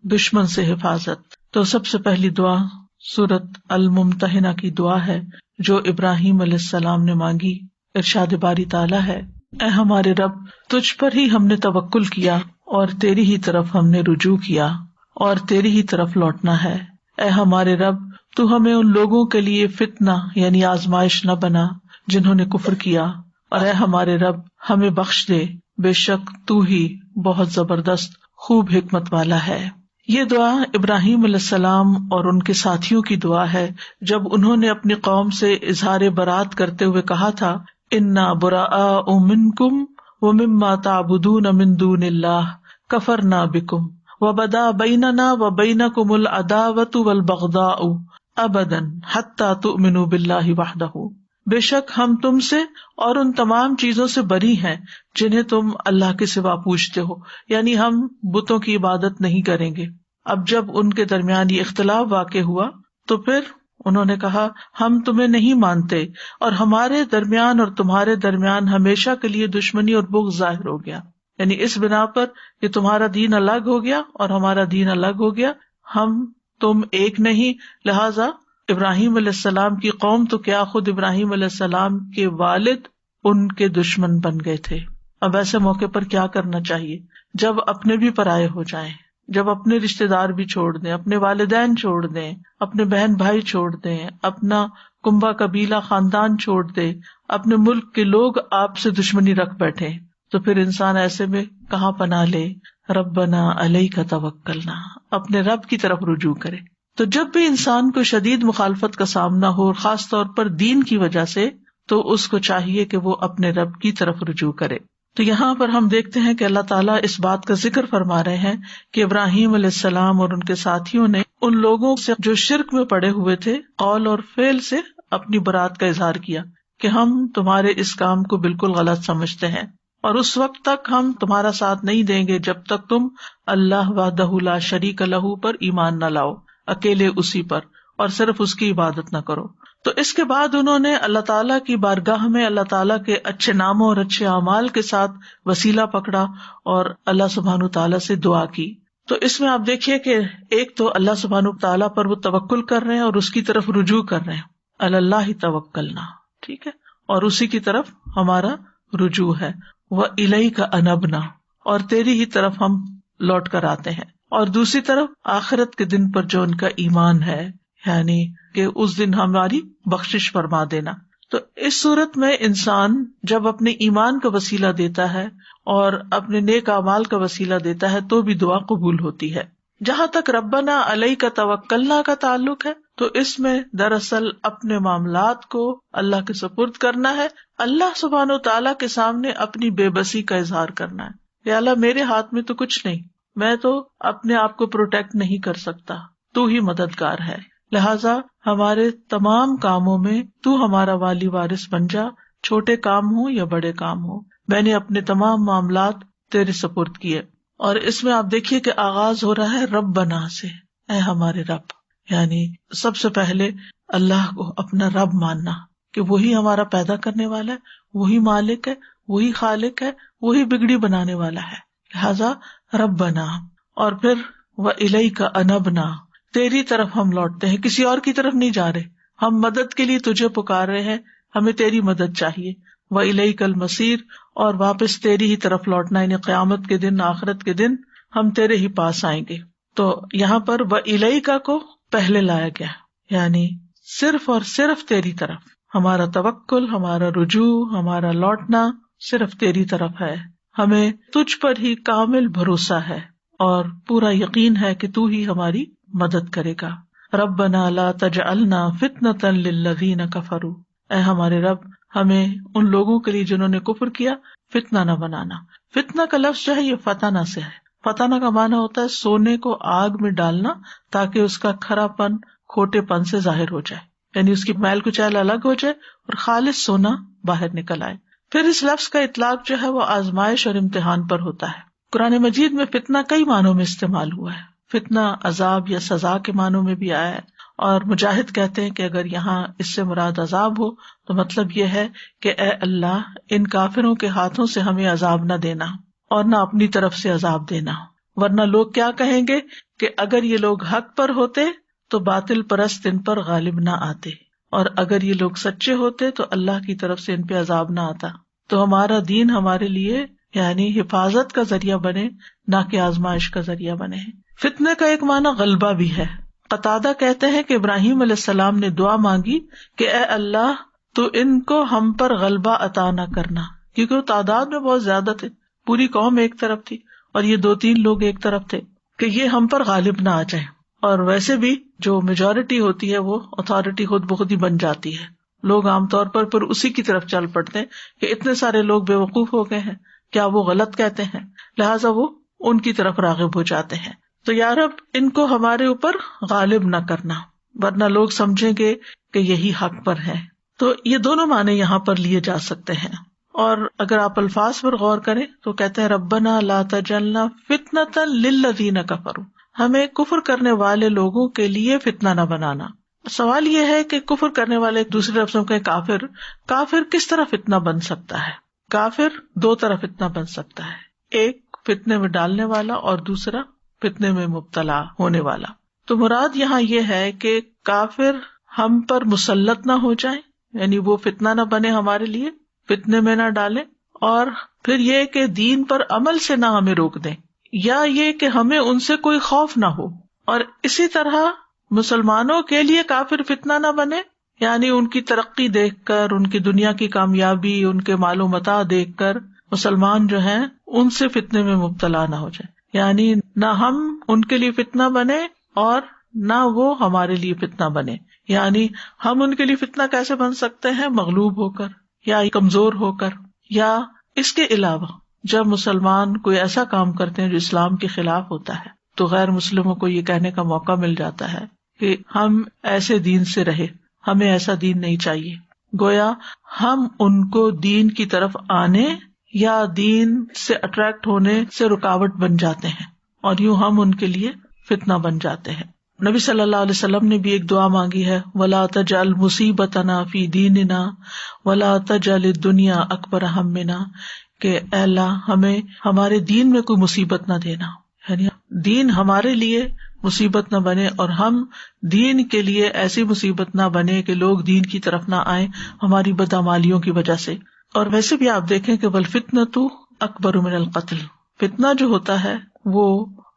دشمن سے حفاظت. تو سب سے پہلی دعا سورۃ الممتحنہ کی دعا ہے جو ابراہیم علیہ السلام نے مانگی. ارشاد باری تعالیٰ ہے، اے ہمارے رب، تجھ پر ہی ہم نے توکل کیا اور تیری ہی طرف ہم نے رجوع کیا اور تیری ہی طرف لوٹنا ہے. اے ہمارے رب، تو ہمیں ان لوگوں کے لیے فتنہ یعنی آزمائش نہ بنا جنہوں نے کفر کیا، اور اے ہمارے رب ہمیں بخش دے، بے شک تو ہی بہت زبردست خوب حکمت والا ہے. یہ دعا ابراہیم علیہ السلام اور ان کے ساتھیوں کی دعا ہے جب انہوں نے اپنی قوم سے اظہار برات کرتے ہوئے کہا تھا، انا براء منکم ومما تعبدون من دون اللہ کفرنا بکم وبدا بیننا وبینکم العداوۃ والبغضاء ابدا حتی تؤمنوا باللہ وحدہ. بے شک ہم تم سے اور ان تمام چیزوں سے بری ہیں جنہیں تم اللہ کے سوا پوجتے ہو، یعنی ہم بتوں کی عبادت نہیں کریں گے. اب جب ان کے درمیان یہ اختلاف واقع ہوا تو پھر انہوں نے کہا ہم تمہیں نہیں مانتے، اور ہمارے درمیان اور تمہارے درمیان ہمیشہ کے لیے دشمنی اور بغض ظاہر ہو گیا، یعنی اس بنا پر کہ تمہارا دین الگ ہو گیا اور ہمارا دین الگ ہو گیا، ہم تم ایک نہیں. لہذا ابراہیم علیہ السلام کی قوم تو کیا خود ابراہیم علیہ السلام کے والد ان کے دشمن بن گئے تھے. اب ایسے موقع پر کیا کرنا چاہیے جب اپنے بھی پرائے ہو جائیں، جب اپنے رشتے دار بھی چھوڑ دیں، اپنے والدین چھوڑ دیں، اپنے بہن بھائی چھوڑ دیں، اپنا کنبہ قبیلہ خاندان چھوڑ دیں، اپنے ملک کے لوگ آپ سے دشمنی رکھ بیٹھے، تو پھر انسان ایسے میں کہاں پناہ لے؟ ربنا علیک توکلنا، اپنے رب کی طرف رجوع کرے. تو جب بھی انسان کو شدید مخالفت کا سامنا ہو، خاص طور پر دین کی وجہ سے، تو اس کو چاہیے کہ وہ اپنے رب کی طرف رجوع کرے. تو یہاں پر ہم دیکھتے ہیں کہ اللہ تعالیٰ اس بات کا ذکر فرما رہے ہیں کہ ابراہیم علیہ السلام اور ان کے ساتھیوں نے ان لوگوں سے جو شرک میں پڑے ہوئے تھے قول اور فعل سے اپنی برات کا اظہار کیا کہ ہم تمہارے اس کام کو بالکل غلط سمجھتے ہیں، اور اس وقت تک ہم تمہارا ساتھ نہیں دیں گے جب تک تم اللہ وحدہ لا شریک لہ پر ایمان نہ لاؤ، اکیلے اسی پر، اور صرف اس کی عبادت نہ کرو. تو اس کے بعد انہوں نے اللہ تعالیٰ کی بارگاہ میں اللہ تعالیٰ کے اچھے ناموں اور اچھے اعمال کے ساتھ وسیلہ پکڑا اور اللہ سبحانہ تعالیٰ سے دعا کی. تو اس میں آپ دیکھیے کہ ایک تو اللہ سبحانہ تعالیٰ پر وہ توکل کر رہے ہیں اور اس کی طرف رجوع کر رہے ہیں، اللہ توکلنا، ٹھیک ہے، اور اسی کی طرف ہمارا رجوع ہے. وَإِلَيْكَ أَنَبْنَا، اور تیری ہی طرف ہم لوٹ کر آتے ہیں. اور دوسری طرف آخرت کے دن پر جو ان کا ایمان ہے، یعنی کہ اس دن ہماری بخشش فرما دینا. تو اس صورت میں انسان جب اپنے ایمان کا وسیلہ دیتا ہے اور اپنے نیک اعمال کا وسیلہ دیتا ہے تو بھی دعا قبول ہوتی ہے. جہاں تک ربنا علیک توکلنا کا تعلق ہے تو اس میں دراصل اپنے معاملات کو اللہ کے سپرد کرنا ہے، اللہ سبحانہ و تعالیٰ کے سامنے اپنی بے بسی کا اظہار کرنا ہے کہ اللہ میرے ہاتھ میں تو کچھ نہیں، میں تو اپنے آپ کو پروٹیکٹ نہیں کر سکتا، تو ہی مددگار ہے. لہٰذا ہمارے تمام کاموں میں تو ہمارا والی وارث بن جا، چھوٹے کام ہوں یا بڑے کام ہوں، میں نے اپنے تمام معاملات تیرے سپرد کیے. اور اس میں آپ دیکھیے کہ آغاز ہو رہا ہے ربنا سے، اے ہمارے رب، یعنی سب سے پہلے اللہ کو اپنا رب ماننا کہ وہی ہمارا پیدا کرنے والا ہے، وہی مالک ہے، وہی خالق ہے، وہی بگڑی بنانے والا ہے. لہذا ربنا، اور پھر وَإِلَيْكَ أَنَبْنَا، تیری طرف ہم لوٹتے ہیں، کسی اور کی طرف نہیں جا رہے، ہم مدد کے لیے تجھے پکار رہے ہیں، ہمیں تیری مدد چاہیے. وَإِلَيْكَ الْمَصِيرُ، اور واپس تیری ہی طرف لوٹنا، یعنی قیامت کے دن، آخرت کے دن ہم تیرے ہی پاس آئیں گے. تو یہاں پر وَإِلَيْكَ کو پہلے لایا گیا، یعنی صرف اور صرف تیری طرف ہمارا توکل، ہمارا رجوع، ہمارا لوٹنا صرف تیری طرف ہے. ہمیں تجھ پر ہی کامل بھروسہ ہے اور پورا یقین ہے کہ تو ہی ہماری مدد کرے گا. ربنا لا تجعلنا فتنة للذین کفروا، اے ہمارے رب ہمیں ان لوگوں کے لیے جنہوں نے کفر کیا فتنہ نہ بنانا. فتنہ کا لفظ جو ہے یہ فتنہ سے ہے. فتنہ کا معنی ہوتا ہے سونے کو آگ میں ڈالنا تاکہ اس کا کھرا پن، کھوٹے پن سے ظاہر ہو جائے، یعنی اس کی میل کچیل الگ ہو جائے اور خالص سونا باہر نکل آئے. پھر اس لفظ کا اطلاق جو ہے وہ آزمائش اور امتحان پر ہوتا ہے. قرآن مجید میں فتنہ کئی معنوں میں استعمال ہوا ہے. فتنہ عذاب یا سزا کے معنوں میں بھی آیا ہے، اور مجاہد کہتے ہیں کہ اگر یہاں اس سے مراد عذاب ہو تو مطلب یہ ہے کہ اے اللہ ان کافروں کے ہاتھوں سے ہمیں عذاب نہ دینا اور نہ اپنی طرف سے عذاب دینا. ورنہ لوگ کیا کہیں گے کہ اگر یہ لوگ حق پر ہوتے تو باطل پرست ان پر غالب نہ آتے، اور اگر یہ لوگ سچے ہوتے تو اللہ کی طرف سے ان پہ عذاب نہ آتا۔ تو ہمارا دین ہمارے لیے یعنی حفاظت کا ذریعہ بنے، نہ کہ آزمائش کا ذریعہ بنے۔ فتنے کا ایک معنی غلبہ بھی ہے۔ قتادہ کہتے ہیں کہ ابراہیم علیہ السلام نے دعا مانگی کہ اے اللہ تو ان کو ہم پر غلبہ عطا نہ کرنا، کیونکہ وہ تعداد میں بہت زیادہ تھے، پوری قوم ایک طرف تھی اور یہ 2-3 لوگ ایک طرف تھے، کہ یہ ہم پر غالب نہ آ جائے۔ اور ویسے بھی جو میجورٹی ہوتی ہے وہ اتھارٹی خود بخود ہی بن جاتی ہے، لوگ عام طور پر پھر اسی کی طرف چل پڑتے ہیں کہ اتنے سارے لوگ بے وقوف ہو گئے ہیں، کیا وہ غلط کہتے ہیں، لہٰذا وہ ان کی طرف راغب ہو جاتے ہیں۔ تو یا رب ان کو ہمارے اوپر غالب نہ کرنا، ورنہ لوگ سمجھیں گے کہ یہی حق پر ہے۔ تو یہ دونوں معنی یہاں پر لیے جا سکتے ہیں۔ اور اگر آپ الفاظ پر غور کریں تو کہتے ہیں ربنا لا تجعلنا فتنۃ للذین کفروا، ہمیں کفر کرنے والے لوگوں کے لیے فتنہ نہ بنانا۔ سوال یہ ہے کہ کفر کرنے والے ایک دوسرے لفظ میں کافر، کافر کس طرح فتنہ بن سکتا ہے؟ کافر 2 طرح فتنہ بن سکتا ہے، ایک فتنے میں ڈالنے والا اور دوسرا فتنے میں مبتلا ہونے والا۔ تو مراد یہاں یہ ہے کہ کافر ہم پر مسلط نہ ہو جائیں، یعنی وہ فتنہ نہ بنے ہمارے لیے، فتنے میں نہ ڈالیں، اور پھر یہ کہ دین پر عمل سے نہ ہمیں روک دیں، یا یہ کہ ہمیں ان سے کوئی خوف نہ ہو۔ اور اسی طرح مسلمانوں کے لیے کافر فتنہ نہ بنے، یعنی ان کی ترقی دیکھ کر، ان کی دنیا کی کامیابی، ان کے مال و متاع دیکھ کر مسلمان جو ہیں ان سے فتنے میں مبتلا نہ ہو جائے، یعنی نہ ہم ان کے لیے فتنہ بنے اور نہ وہ ہمارے لیے فتنہ بنے۔ یعنی ہم ان کے لیے فتنہ کیسے بن سکتے ہیں؟ مغلوب ہو کر یا کمزور ہو کر، یا اس کے علاوہ جب مسلمان کوئی ایسا کام کرتے ہیں جو اسلام کے خلاف ہوتا ہے تو غیر مسلموں کو یہ کہنے کا موقع مل جاتا ہے کہ ہم ایسے دین سے رہے، ہمیں ایسا دین نہیں چاہیے۔ گویا ہم ان کو دین کی طرف آنے یا دین سے اٹریکٹ ہونے سے رکاوٹ بن جاتے ہیں، اور یوں ہم ان کے لیے فتنہ بن جاتے ہیں۔ نبی صلی اللہ علیہ وسلم نے بھی ایک دعا مانگی ہے، وَلَا تَجْعَلْ مُصِيبَتَنَا فِي دِينِنَا وَلَا تَجْعَلِ الدُّنْيَا أَكْبَرَ هَمِّنَا، کہ اے اللہ ہمیں ہمارے دین میں کوئی مصیبت نہ دینا، یعنی دین ہمارے لیے مصیبت نہ بنے اور ہم دین کے لیے ایسی مصیبت نہ بنے کہ لوگ دین کی طرف نہ آئیں ہماری بدعمالیوں کی وجہ سے۔ اور ویسے بھی آپ دیکھیں کہ وَالْفِتْنَةُ أَكْبَرُ مِنَ الْقَتْلِ، فتنہ جو ہوتا ہے وہ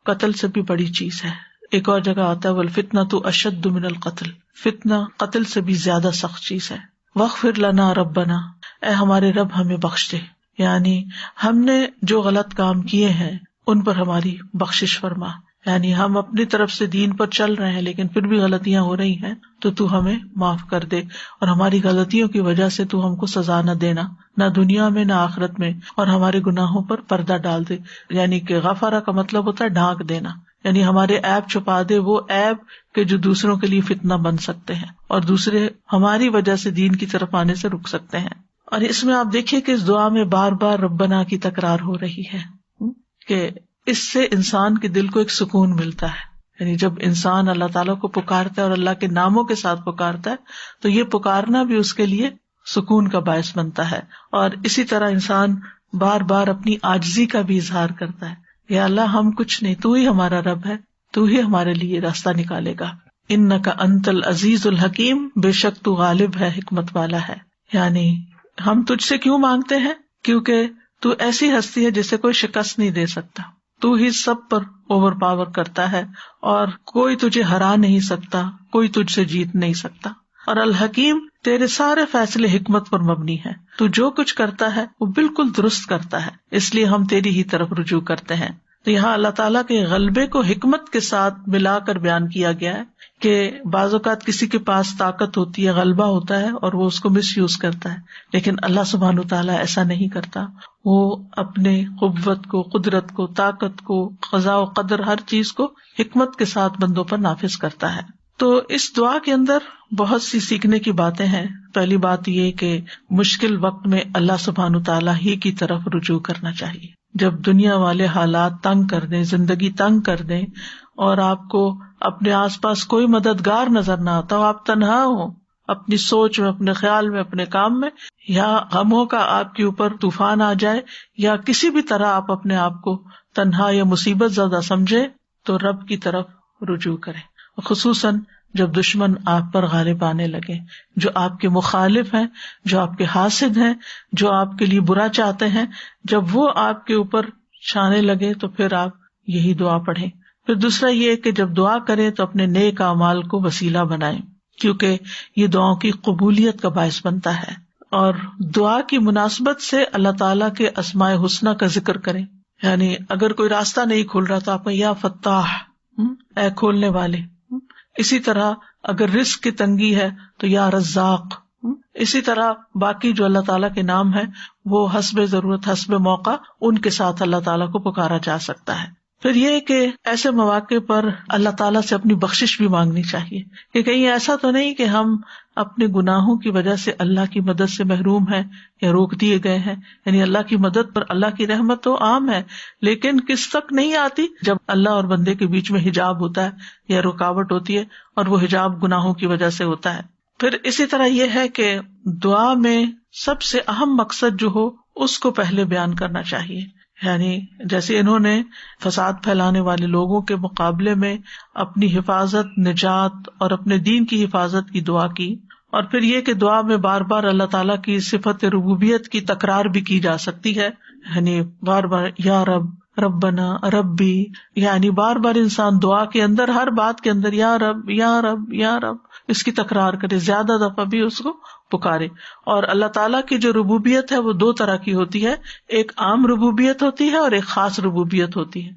قتل سے بھی بڑی چیز ہے۔ ایک اور جگہ آتا ہے وَالْفِتْنَةُ أَشَدُّ مِنَ الْقَتْلِ، فتنہ قتل سے بھی زیادہ سخت چیز ہے۔ وَاغْفِرْ لَنَا رَبَّنَا، اے ہمارے رب ہمیں بخش دے، یعنی ہم نے جو غلط کام کیے ہیں ان پر ہماری بخشش فرما، یعنی ہم اپنی طرف سے دین پر چل رہے ہیں لیکن پھر بھی غلطیاں ہو رہی ہیں تو ہمیں معاف کر دے، اور ہماری غلطیوں کی وجہ سے تو ہم کو سزا نہ دینا، نہ دنیا میں نہ آخرت میں، اور ہمارے گناہوں پر پردہ ڈال دے، یعنی کہ غفارہ کا مطلب ہوتا ہے ڈھانک دینا، یعنی ہمارے عیب چھپا دے، وہ عیب کہ جو دوسروں کے لیے فتنہ بن سکتے ہیں اور دوسرے ہماری وجہ سے دین کی طرف آنے سے رک سکتے ہیں۔ اور اس میں آپ دیکھیے کہ اس دعا میں بار بار ربنا کی تکرار ہو رہی ہے، کہ اس سے انسان کے دل کو ایک سکون ملتا ہے، یعنی جب انسان اللہ تعالیٰ کو پکارتا ہے اور اللہ کے ناموں کے ساتھ پکارتا ہے تو یہ پکارنا بھی اس کے لیے سکون کا باعث بنتا ہے۔ اور اسی طرح انسان بار بار اپنی عاجزی کا بھی اظہار کرتا ہے، یا اللہ ہم کچھ نہیں، تو ہی ہمارا رب ہے، تو ہی ہمارے لیے راستہ نکالے گا۔ انک انت العزیز الحکیم، بے شک تو غالب ہے، حکمت والا ہے۔ یعنی ہم تجھ سے کیوں مانگتے ہیں؟ کیونکہ تو ایسی ہستی ہے جسے کوئی شکست نہیں دے سکتا، تو ہی سب پر اوور پاور کرتا ہے اور کوئی تجھے ہرا نہیں سکتا، کوئی تجھ سے جیت نہیں سکتا۔ اور الحکیم، تیرے سارے فیصلے حکمت پر مبنی ہیں، تو جو کچھ کرتا ہے وہ بالکل درست کرتا ہے، اس لیے ہم تیری ہی طرف رجوع کرتے ہیں۔ تو یہاں اللہ تعالیٰ کے غلبے کو حکمت کے ساتھ ملا کر بیان کیا گیا ہے کہ بعض اوقات کسی کے پاس طاقت ہوتی ہے، غلبہ ہوتا ہے اور وہ اس کو مس یوز کرتا ہے، لیکن اللہ سبحانہ وتعالیٰ ایسا نہیں کرتا، وہ اپنے قوت کو، قدرت کو، طاقت کو، قضاء و قدر، ہر چیز کو حکمت کے ساتھ بندوں پر نافذ کرتا ہے۔ تو اس دعا کے اندر بہت سی سیکھنے کی باتیں ہیں۔ پہلی بات یہ کہ مشکل وقت میں اللہ سبحانہ وتعالیٰ ہی کی طرف رجوع کرنا چاہیے۔ جب دنیا والے حالات تنگ کر دیں، زندگی تنگ کر دیں اور آپ کو اپنے آس پاس کوئی مددگار نظر نہ آتا ہو، آپ تنہا ہو اپنی سوچ میں، اپنے خیال میں، اپنے کام میں، یا غموں کا آپ کے اوپر طوفان آ جائے، یا کسی بھی طرح آپ اپنے آپ کو تنہا یا مصیبت زدہ سمجھے تو رب کی طرف رجوع کرے، خصوصاً جب دشمن آپ پر غالب آنے لگے، جو آپ کے مخالف ہیں، جو آپ کے حاسد ہیں، جو آپ کے لیے برا چاہتے ہیں، جب وہ آپ کے اوپر چھانے لگے تو پھر آپ یہی دعا پڑھیں۔ پھر دوسرا یہ کہ جب دعا کریں تو اپنے نیک اعمال کو وسیلہ بنائیں، کیونکہ یہ دعاؤں کی قبولیت کا باعث بنتا ہے۔ اور دعا کی مناسبت سے اللہ تعالیٰ کے اسماء حسنی کا ذکر کریں، یعنی اگر کوئی راستہ نہیں کھل رہا تو آپ یا فتاح، اے کھولنے والے۔ اسی طرح اگر رزق کی تنگی ہے تو یا رزاق۔ اسی طرح باقی جو اللہ تعالیٰ کے نام ہیں وہ حسب ضرورت، حسب موقع ان کے ساتھ اللہ تعالیٰ کو پکارا جا سکتا ہے۔ پھر یہ کہ ایسے مواقع پر اللہ تعالیٰ سے اپنی بخشش بھی مانگنی چاہیے، کہ کہیں ایسا تو نہیں کہ ہم اپنے گناہوں کی وجہ سے اللہ کی مدد سے محروم ہیں یا روک دیے گئے ہیں۔ یعنی اللہ کی مدد پر اللہ کی رحمت تو عام ہے، لیکن کس تک نہیں آتی جب اللہ اور بندے کے بیچ میں حجاب ہوتا ہے یا رکاوٹ ہوتی ہے، اور وہ حجاب گناہوں کی وجہ سے ہوتا ہے۔ پھر اسی طرح یہ ہے کہ دعا میں سب سے اہم مقصد جو ہو اس کو پہلے بیان کرنا چاہیے، یعنی جیسے انہوں نے فساد پھیلانے والے لوگوں کے مقابلے میں اپنی حفاظت، نجات اور اپنے دین کی حفاظت کی دعا کی، اور پھر یہ کہ دعا میں بار بار اللہ تعالیٰ کی صفت ربوبیت کی تکرار بھی کی جا سکتی ہے، یعنی بار بار یا رب، ربنا، ربی، یعنی بار بار انسان دعا کے اندر ہر بات کے اندر یا رب یا رب یا رب اس کی تکرار کرے، زیادہ دفعہ بھی اس کو پکارے۔ اور اللہ تعالیٰ کی جو ربوبیت ہے وہ دو طرح کی ہوتی ہے، ایک عام ربوبیت ہوتی ہے اور ایک خاص ربوبیت ہوتی ہے۔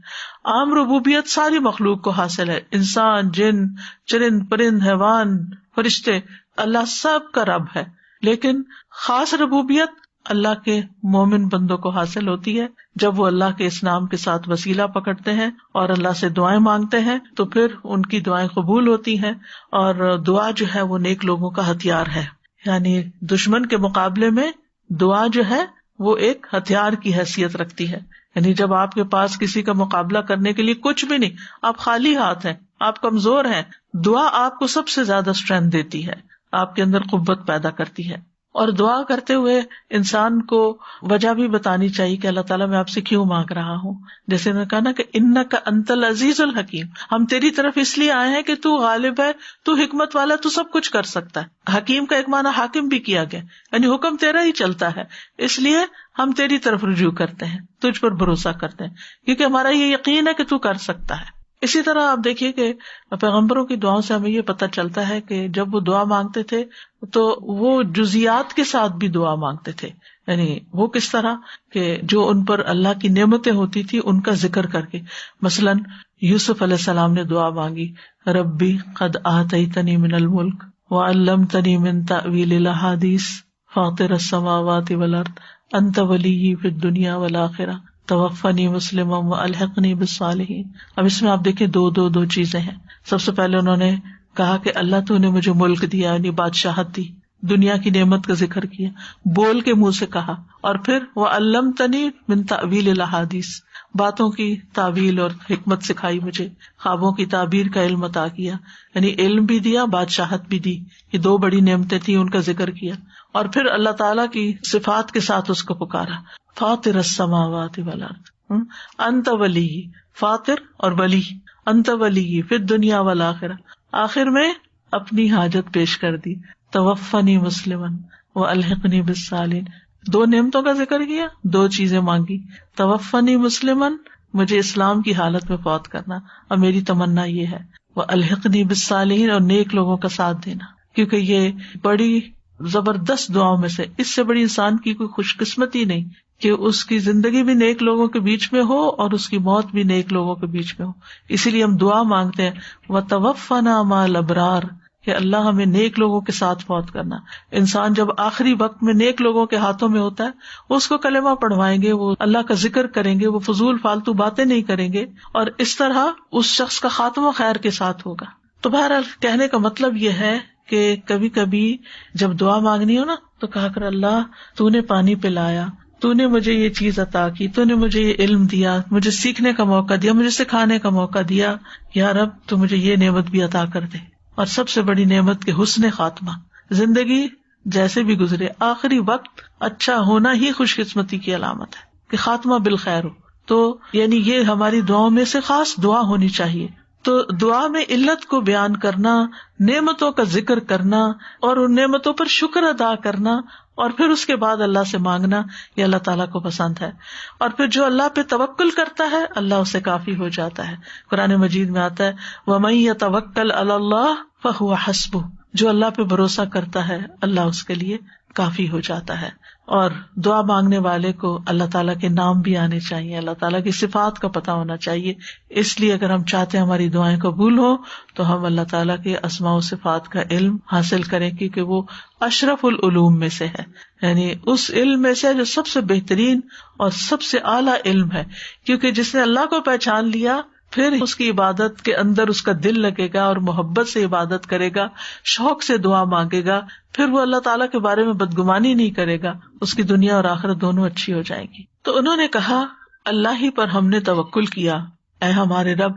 عام ربوبیت ساری مخلوق کو حاصل ہے، انسان، جن، چرند پرند، حیوان، فرشتے، اللہ سب کا رب ہے۔ لیکن خاص ربوبیت اللہ کے مومن بندوں کو حاصل ہوتی ہے جب وہ اللہ کے اس نام کے ساتھ وسیلہ پکڑتے ہیں اور اللہ سے دعائیں مانگتے ہیں، تو پھر ان کی دعائیں قبول ہوتی ہیں، اور دعا جو ہے وہ نیک لوگوں کا ہتھیار ہے۔ یعنی دشمن کے مقابلے میں دعا جو ہے وہ ایک ہتھیار کی حیثیت رکھتی ہے۔ یعنی جب آپ کے پاس کسی کا مقابلہ کرنے کے لیے کچھ بھی نہیں، آپ خالی ہاتھ ہیں، آپ کمزور ہیں، دعا آپ کو سب سے زیادہ اسٹرینتھ دیتی ہے، آپ کے اندر قوت پیدا کرتی ہے۔ اور دعا کرتے ہوئے انسان کو وجہ بھی بتانی چاہیے کہ اللہ تعالیٰ میں آپ سے کیوں مانگ رہا ہوں۔ جیسے میں کہا نا کہ انک انت العزیز الحکیم، ہم تیری طرف اس لیے آئے ہیں کہ تو غالب ہے، تو حکمت والا، تو سب کچھ کر سکتا ہے۔ حکیم کا ایک معنی حاکم بھی کیا گیا، یعنی حکم تیرا ہی چلتا ہے، اس لیے ہم تیری طرف رجوع کرتے ہیں، تجھ پر بھروسہ کرتے ہیں، کیونکہ ہمارا یہ یقین ہے کہ تو کر سکتا ہے۔ اسی طرح آپ دیکھیے کہ پیغمبروں کی دعاؤں سے ہمیں یہ پتہ چلتا ہے کہ جب وہ دعا مانگتے تھے تو وہ جزیات کے ساتھ بھی دعا مانگتے تھے، یعنی وہ کس طرح کہ جو ان پر اللہ کی نعمتیں ہوتی تھی ان کا ذکر کر کے۔ مثلاً یوسف علیہ السلام نے دعا مانگی، ربی قد آتیتنی من الملک وعلمتنی من تأویل الاحادیث فاطر السماوات والارض انت ولی فی الدنیا والآخرہ توفنی مسلما والحقنی بالصالحین۔ اب اس میں آپ دیکھیں دو چیزیں ہیں۔ سب سے پہلے انہوں نے کہا کہ اللہ تو نے مجھے ملک دیا، یعنی بادشاہت دی، دنیا کی نعمت کا ذکر کیا، بول کے منہ سے کہا، اور پھر وعلمتنی من تأویل الاحادیث، باتوں کی تعویل اور حکمت سکھائی مجھے، خوابوں کی تعبیر کا علم عطا کیا، یعنی علم بھی دیا، بادشاہت بھی دی۔ یہ دو بڑی نعمتیں تھیں، ان کا ذکر کیا، اور پھر اللہ تعالیٰ کی صفات کے ساتھ اس کو پکارا، فاطر السماوات والارض انت ولی، فاطر اور ولی، انت ولی فی الدنیا والآخرہ، آخر میں اپنی حاجت پیش کر دی، توفنی مسلمن والحقنی بالصالحین، دو نعمتوں کا ذکر کیا، دو چیزیں مانگی، توفنی مسلمن، مجھے اسلام کی حالت میں فوت کرنا، اور میری تمنا یہ ہے، والحقنی بالصالحین، اور نیک لوگوں کا ساتھ دینا، کیونکہ یہ بڑی زبردست دعاؤں میں سے، اس سے بڑی انسان کی کوئی خوش قسمتی نہیں کہ اس کی زندگی بھی نیک لوگوں کے بیچ میں ہو اور اس کی موت بھی نیک لوگوں کے بیچ میں ہو۔ اسی لیے ہم دعا مانگتے ہیں وَتَوَفَّنَا مَعَ الْأَبْرَارِ، کہ اللہ ہمیں نیک لوگوں کے ساتھ فوت کرنا۔ انسان جب آخری وقت میں نیک لوگوں کے ہاتھوں میں ہوتا ہے، اس کو کلمہ پڑھوائیں گے، وہ اللہ کا ذکر کریں گے، وہ فضول فالتو باتیں نہیں کریں گے، اور اس طرح اس شخص کا خاتمہ خیر کے ساتھ ہوگا۔ تو بہرحال کہنے کا مطلب یہ ہے کہ کبھی کبھی جب دعا مانگنی ہو نا تو کہا کر اللہ تو نے پانی پلایا، تو نے مجھے یہ چیز عطا کی، تو نے مجھے یہ علم دیا، مجھے سیکھنے کا موقع دیا، مجھے سکھانے کا موقع دیا، یا رب تو مجھے یہ نعمت بھی عطا کر دے۔ اور سب سے بڑی نعمت کے حسن خاتمہ، زندگی جیسے بھی گزرے آخری وقت اچھا ہونا ہی خوش قسمتی کی علامت ہے، کہ خاتمہ بالخیر ہو، تو یعنی یہ ہماری دعاؤں میں سے خاص دعا ہونی چاہیے. تو دعا میں علت کو بیان کرنا، نعمتوں کا ذکر کرنا اور ان نعمتوں پر شکر ادا کرنا اور پھر اس کے بعد اللہ سے مانگنا، یہ اللہ تعالیٰ کو پسند ہے. اور پھر جو اللہ پہ توکل کرتا ہے اللہ اسے کافی ہو جاتا ہے. قرآن مجید میں آتا ہے وَمَن يَتَوَكَّلْ عَلَى اللَّهِ فَهُوَ حَسْبُهُ، جو اللہ پہ بھروسہ کرتا ہے اللہ اس کے لیے کافی ہو جاتا ہے. اور دعا مانگنے والے کو اللہ تعالیٰ کے نام بھی آنے چاہیے، اللہ تعالیٰ کی صفات کا پتہ ہونا چاہیے. اس لیے اگر ہم چاہتے ہیں ہماری دعائیں قبول ہو تو ہم اللہ تعالیٰ کے اسماء و صفات کا علم حاصل کریں، کیونکہ وہ اشرف العلوم میں سے ہے، یعنی اس علم میں سے جو سب سے بہترین اور سب سے اعلیٰ علم ہے. کیونکہ جس نے اللہ کو پہچان لیا پھر اس کی عبادت کے اندر اس کا دل لگے گا اور محبت سے عبادت کرے گا، شوق سے دعا مانگے گا، پھر وہ اللہ تعالیٰ کے بارے میں بدگمانی نہیں کرے گا، اس کی دنیا اور آخرت دونوں اچھی ہو جائے گی. تو انہوں نے کہا اللہ ہی پر ہم نے توکل کیا، اے ہمارے رب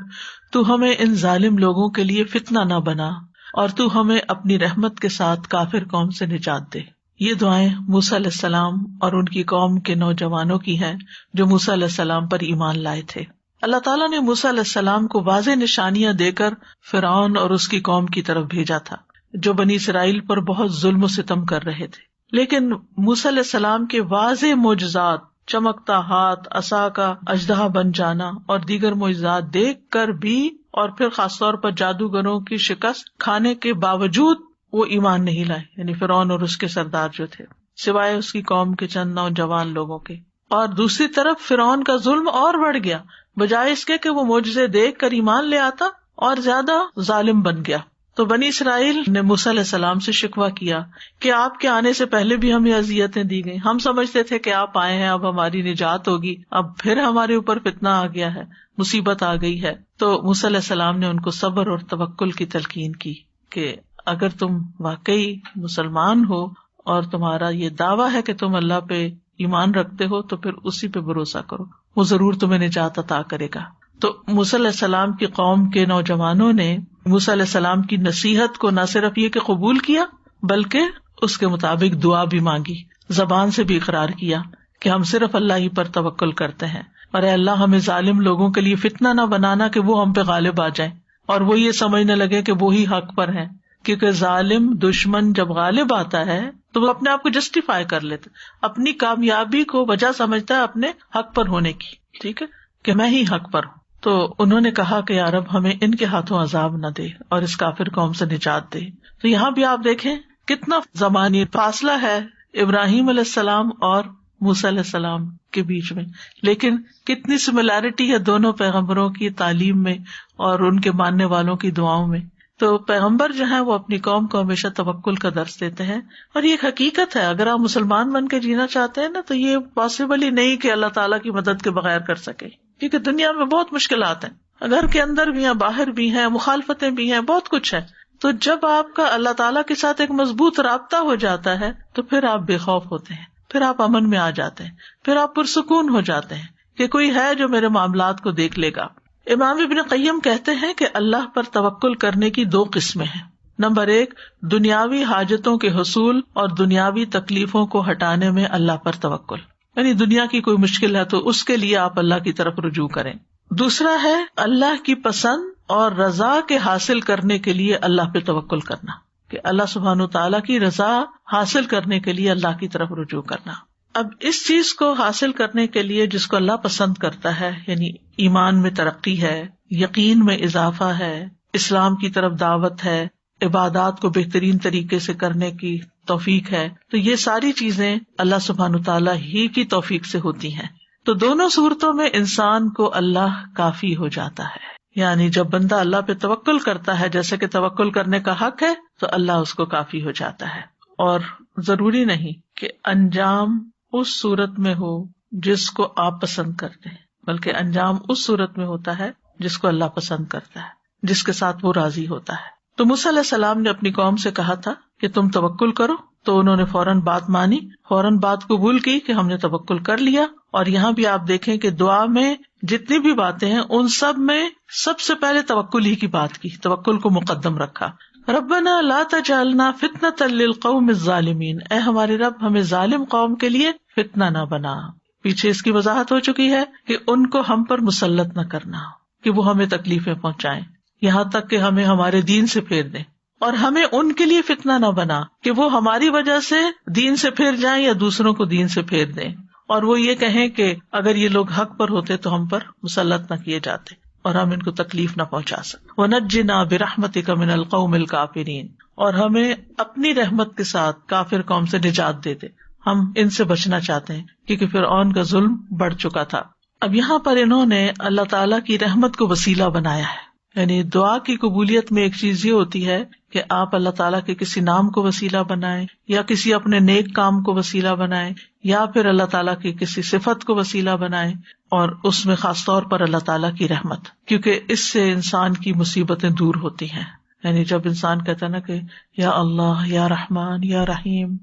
تو ہمیں ان ظالم لوگوں کے لیے فتنہ نہ بنا اور تو ہمیں اپنی رحمت کے ساتھ کافر قوم سے نجات دے. یہ دعائیں موسیٰ علیہ السلام اور ان کی قوم کے نوجوانوں کی ہیں جو موسیٰ علیہ السلام پر ایمان لائے تھے. اللہ تعالیٰ نے موسیٰ علیہ السلام کو واضح نشانیاں دے کر فرعون اور اس کی قوم کی طرف بھیجا تھا جو بنی اسرائیل پر بہت ظلم و ستم کر رہے تھے. لیکن موسیٰ علیہ السلام کے واضح معجزات، چمکتا ہاتھ، عصا کا اژدہا بن جانا اور دیگر معجزات دیکھ کر بھی اور پھر خاص طور پر جادوگروں کی شکست کھانے کے باوجود وہ ایمان نہیں لائے، یعنی فرعون اور اس کے سردار جو تھے سوائے اس کی قوم کے چند نوجوان لوگوں کے. اور دوسری طرف فرعون کا ظلم اور بڑھ گیا، بجائے اس کے کہ وہ معجزے دیکھ کر ایمان لے آتا اور زیادہ ظالم بن گیا. تو بنی اسرائیل نے موسیٰ علیہ السلام سے شکوہ کیا کہ آپ کے آنے سے پہلے بھی ہمیں اذیتیں دی گئیں، ہم سمجھتے تھے کہ آپ آئے ہیں اب ہماری نجات ہوگی، اب پھر ہمارے اوپر فتنہ آ گیا ہے، مصیبت آ گئی ہے. تو موسیٰ علیہ السلام نے ان کو صبر اور توکل کی تلقین کی کہ اگر تم واقعی مسلمان ہو اور تمہارا یہ دعویٰ ہے کہ تم اللہ پہ ایمان رکھتے ہو تو پھر اسی پہ بھروسہ کرو، وہ ضرور تمہیں نجات عطا کرے گا. تو موسیٰ علیہ السلام کی قوم کے نوجوانوں نے موسیٰ علیہ السلام کی نصیحت کو نہ صرف یہ کہ قبول کیا بلکہ اس کے مطابق دعا بھی مانگی، زبان سے بھی اقرار کیا کہ ہم صرف اللہ ہی پر توکل کرتے ہیں، اور اے اللہ ہمیں ظالم لوگوں کے لیے فتنہ نہ بنانا کہ وہ ہم پہ غالب آ جائیں اور وہ یہ سمجھنے لگے کہ وہی حق پر ہیں. کیونکہ ظالم دشمن جب غالب آتا ہے تو وہ اپنے آپ کو جسٹیفائی کر لیتا، اپنی کامیابی کو وجہ سمجھتا ہے اپنے حق پر ہونے کی، ٹھیک ہے کہ میں ہی حق پر ہوں. تو انہوں نے کہا کہ یا رب ہمیں ان کے ہاتھوں عذاب نہ دے اور اس کافر قوم سے نجات دے. تو یہاں بھی آپ دیکھیں کتنا زمانی فاصلہ ہے ابراہیم علیہ السلام اور موسیٰ علیہ السلام کے بیچ میں، لیکن کتنی سملیرٹی ہے دونوں پیغمبروں کی تعلیم میں اور ان کے ماننے والوں کی دعاؤں میں. تو پیغمبر جو ہیں وہ اپنی قوم کو ہمیشہ توکل کا درس دیتے ہیں، اور یہ ایک حقیقت ہے. اگر آپ مسلمان بن کے جینا چاہتے ہیں نا تو یہ پاسبل ہی نہیں کہ اللہ تعالیٰ کی مدد کے بغیر کر سکے، کیونکہ دنیا میں بہت مشکلات ہیں، گھر کے اندر بھی ہیں، باہر بھی ہیں، مخالفتیں بھی ہیں، بہت کچھ ہے. تو جب آپ کا اللہ تعالیٰ کے ساتھ ایک مضبوط رابطہ ہو جاتا ہے تو پھر آپ بے خوف ہوتے ہیں، پھر آپ امن میں آ جاتے ہیں، پھر آپ پرسکون ہو جاتے ہیں کہ کوئی ہے جو میرے معاملات کو دیکھ لے گا. امام ابن قیم کہتے ہیں کہ اللہ پر توکل کرنے کی دو قسمیں ہیں. نمبر 1، دنیاوی حاجتوں کے حصول اور دنیاوی تکلیفوں کو ہٹانے میں اللہ پر توکل، یعنی دنیا کی کوئی مشکل ہے تو اس کے لیے آپ اللہ کی طرف رجوع کریں. دوسرا ہے اللہ کی پسند اور رضا کے حاصل کرنے کے لیے اللہ پہ توکل کرنا، کہ اللہ سبحانہ تعالیٰ کی رضا حاصل کرنے کے لیے اللہ کی طرف رجوع کرنا. اب اس چیز کو حاصل کرنے کے لیے جس کو اللہ پسند کرتا ہے، یعنی ایمان میں ترقی ہے، یقین میں اضافہ ہے، اسلام کی طرف دعوت ہے، عبادات کو بہترین طریقے سے کرنے کی توفیق ہے، تو یہ ساری چیزیں اللہ سبحانہ تعالیٰ ہی کی توفیق سے ہوتی ہیں. تو دونوں صورتوں میں انسان کو اللہ کافی ہو جاتا ہے. یعنی جب بندہ اللہ پہ توکل کرتا ہے، جیسے کہ توکل کرنے کا حق ہے، تو اللہ اس کو کافی ہو جاتا ہے. اور ضروری نہیں کہ انجام اس صورت میں ہو جس کو آپ پسند کرتے ہیں، بلکہ انجام اس صورت میں ہوتا ہے جس کو اللہ پسند کرتا ہے، جس کے ساتھ وہ راضی ہوتا ہے. تو موسیٰ علیہ السلام نے اپنی قوم سے کہا تھا کہ تم توکل کرو، تو انہوں نے فوراً بات مانی، فوراً بات قبول کی کہ ہم نے توکل کر لیا. اور یہاں بھی آپ دیکھیں کہ دعا میں جتنی بھی باتیں ہیں ان سب میں سب سے پہلے توکل ہی کی بات کی، توکل کو مقدم رکھا. ربنا لا تجعلنا فتنة للقوم الظالمین، اے ہمارے رب ہمیں ظالم قوم کے لیے فتنہ نہ بنا. پیچھے اس کی وضاحت ہو چکی ہے کہ ان کو ہم پر مسلط نہ کرنا کہ وہ ہمیں تکلیفیں پہنچائیں یہاں تک کہ ہمیں ہمارے دین سے پھیر دیں، اور ہمیں ان کے لیے فتنہ نہ بنا کہ وہ ہماری وجہ سے دین سے پھر جائیں یا دوسروں کو دین سے پھیر دیں، اور وہ یہ کہیں کہ اگر یہ لوگ حق پر ہوتے تو ہم پر مسلط نہ کیے جاتے اور ہم ان کو تکلیف نہ پہنچا سکتے۔ وَنَجِّنَا بِرَحْمَتِكَ مِنَ الْقَوْمِ الْكَافِرِينَ، اور ہمیں اپنی رحمت کے ساتھ کافر قوم سے نجات دے دے، ہم ان سے بچنا چاہتے ہیں کیونکہ فرعون کا ظلم بڑھ چکا تھا۔ اب یہاں پر انہوں نے اللہ تعالیٰ کی رحمت کو وسیلہ بنایا ہے، یعنی دعا کی قبولیت میں ایک چیز یہ ہوتی ہے کہ آپ اللہ تعالیٰ کے کسی نام کو وسیلہ بنائیں یا کسی اپنے نیک کام کو وسیلہ بنائیں یا پھر اللہ تعالیٰ کی کسی صفت کو وسیلہ بنائیں، اور اس میں خاص طور پر اللہ تعالیٰ کی رحمت، کیونکہ اس سے انسان کی مصیبتیں دور ہوتی ہیں۔ یعنی جب انسان کہتا ہے نا کہ یا اللہ یا رحمان یا رحیم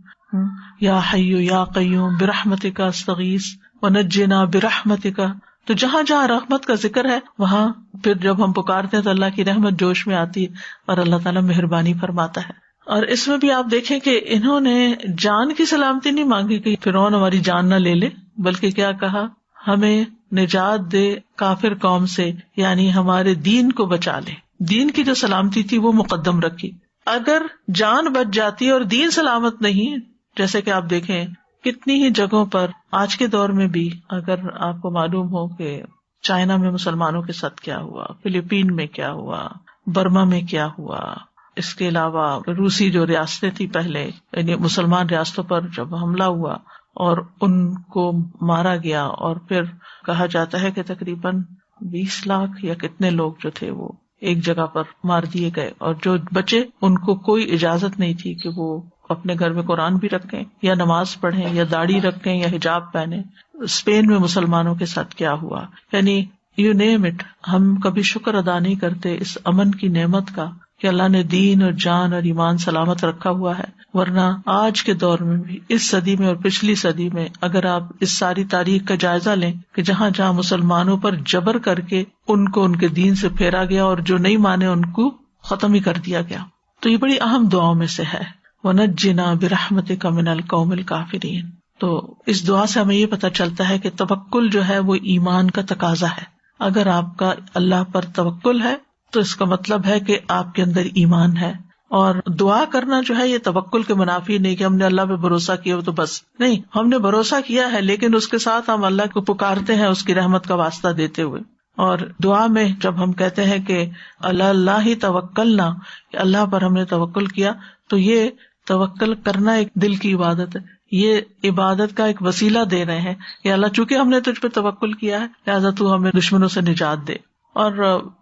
یا حی یا قیوم برحمتک استغیث ونجنا برحمتک، تو جہاں جہاں رحمت کا ذکر ہے وہاں پھر جب ہم پکارتے ہیں تو اللہ کی رحمت جوش میں آتی ہے اور اللہ تعالیٰ مہربانی فرماتا ہے۔ اور اس میں بھی آپ دیکھیں کہ انہوں نے جان کی سلامتی نہیں مانگی کہ فرعون ہماری جان نہ لے لے، بلکہ کیا کہا، ہمیں نجات دے کافر قوم سے، یعنی ہمارے دین کو بچا لے۔ دین کی جو سلامتی تھی وہ مقدم رکھی۔ اگر جان بچ جاتی اور دین سلامت نہیں، جیسے کہ آپ دیکھیں کتنی ہی جگہوں پر آج کے دور میں بھی، اگر آپ کو معلوم ہو کہ چائنا میں مسلمانوں کے ساتھ کیا ہوا، فلپین میں کیا ہوا، برما میں کیا ہوا، اس کے علاوہ روسی جو ریاستیں تھی پہلے، یعنی مسلمان ریاستوں پر جب حملہ ہوا اور ان کو مارا گیا، اور پھر کہا جاتا ہے کہ تقریباً 20 لاکھ یا کتنے لوگ جو تھے وہ ایک جگہ پر مار دیے گئے، اور جو بچے ان کو کوئی اجازت نہیں تھی کہ وہ اپنے گھر میں قرآن بھی رکھیں یا نماز پڑھیں یا داڑھی رکھیں یا حجاب پہنیں۔ اسپین میں مسلمانوں کے ساتھ کیا ہوا، یعنی یو نیم اٹ، ہم کبھی شکر ادا نہیں کرتے اس امن کی نعمت کا کہ اللہ نے دین اور جان اور ایمان سلامت رکھا ہوا ہے۔ ورنہ آج کے دور میں بھی، اس صدی میں اور پچھلی صدی میں، اگر آپ اس ساری تاریخ کا جائزہ لیں کہ جہاں جہاں مسلمانوں پر جبر کر کے ان کو ان کے دین سے پھیرا گیا اور جو نہیں مانے ان کو ختم ہی کر دیا گیا، تو یہ بڑی اہم دعاؤں میں سے ہے، وَنَجِّنَا بِرَحْمَتِكَ مِنَ الْقَوْمِ الْكَافِرِينَ۔ تو اس دعا سے ہمیں یہ پتہ چلتا ہے کہ توکل جو ہے وہ ایمان کا تقاضا ہے۔ اگر آپ کا اللہ پر توکل ہے تو اس کا مطلب ہے کہ آپ کے اندر ایمان ہے، اور دعا کرنا جو ہے یہ توکل کے منافی نہیں کہ ہم نے اللہ پہ بھروسہ کیا تو بس نہیں، ہم نے بھروسہ کیا ہے لیکن اس کے ساتھ ہم اللہ کو پکارتے ہیں اس کی رحمت کا واسطہ دیتے ہوئے۔ اور دعا میں جب ہم کہتے ہیں کہ اللہ ہی توکلنا، اللہ پر ہم نے توکل کیا، تو یہ توکل کرنا ایک دل کی عبادت ہے، یہ عبادت کا ایک وسیلہ دے رہے ہیں کہ اللہ چونکہ ہم نے تجھ پہ توکل کیا ہے لہٰذا تو ہمیں دشمنوں سے نجات دے۔ اور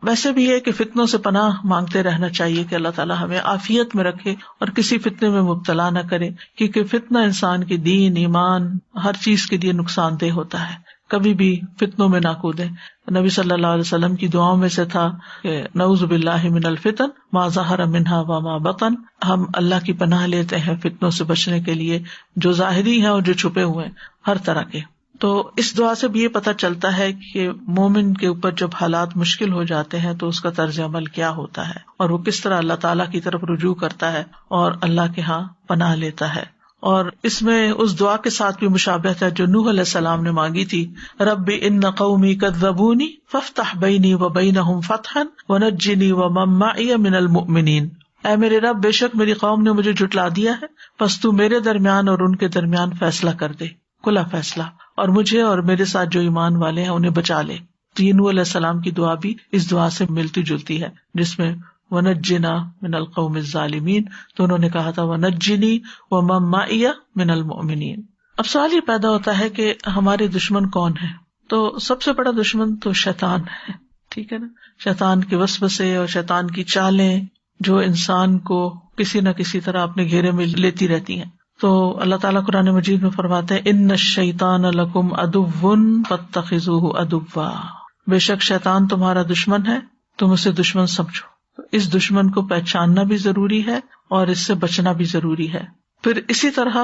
ویسے بھی ہے کہ فتنوں سے پناہ مانگتے رہنا چاہیے کہ اللہ تعالیٰ ہمیں عافیت میں رکھے اور کسی فتنے میں مبتلا نہ کرے، کیونکہ فتنہ انسان کے دین، ایمان، ہر چیز کے لیے نقصان دہ ہوتا ہے۔ کبھی بھی فتنوں میں نہ کودیں۔ نبی صلی اللہ علیہ وسلم کی دعاؤں میں سے تھا کہ نعوذ باللہ من الفتن ما ظہر منہا وما بطن، ہم اللہ کی پناہ لیتے ہیں فتنوں سے بچنے کے لیے، جو ظاہری ہیں اور جو چھپے ہوئے ہیں، ہر طرح کے۔ تو اس دعا سے بھی یہ پتہ چلتا ہے کہ مومن کے اوپر جب حالات مشکل ہو جاتے ہیں تو اس کا طرز عمل کیا ہوتا ہے، اور وہ کس طرح اللہ تعالیٰ کی طرف رجوع کرتا ہے اور اللہ کے ہاں پناہ لیتا ہے۔ اور اس میں اس دعا کے ساتھ بھی مشابہت ہے جو نوح علیہ السلام نے مانگی تھی، رب ان قومی کذبونی فافتح بینی وبینہم فتحا ونجنی ومن معی من المؤمنین۔ اے میرے رب، بے شک میری قوم نے مجھے جھٹلا دیا ہے، پس تو میرے درمیان اور ان کے درمیان فیصلہ کر دے، کھلا فیصلہ، اور مجھے اور میرے ساتھ جو ایمان والے ہیں انہیں بچا لے۔ تو یہ نوح علیہ السلام کی دعا بھی اس دعا سے ملتی جلتی ہے جس میں وَنَجِّنَا مِنَ الْقَوْمِ الظَّالِمِينَ، تو انہوں نے کہا تھا وَنَجِّنِي وَمَن مَّعِيَ مِنَ الْمُؤْمِنِينَ۔ اب سوال یہ پیدا ہوتا ہے کہ ہمارے دشمن کون ہیں؟ تو سب سے بڑا دشمن تو شیطان ہے، ٹھیک ہے نا، شیطان کے وسوسے اور شیطان کی چالیں جو انسان کو کسی نہ کسی طرح اپنے گھیرے میں لیتی رہتی ہیں۔ تو اللہ تعالیٰ قرآن مجید میں فرماتے ہیں ان الشیطان لکم عدو فاتخذوہ عدوا، بے شک شیطان تمہارا دشمن ہے، تم اسے دشمن سمجھو۔ تو اس دشمن کو پہچاننا بھی ضروری ہے اور اس سے بچنا بھی ضروری ہے۔ پھر اسی طرح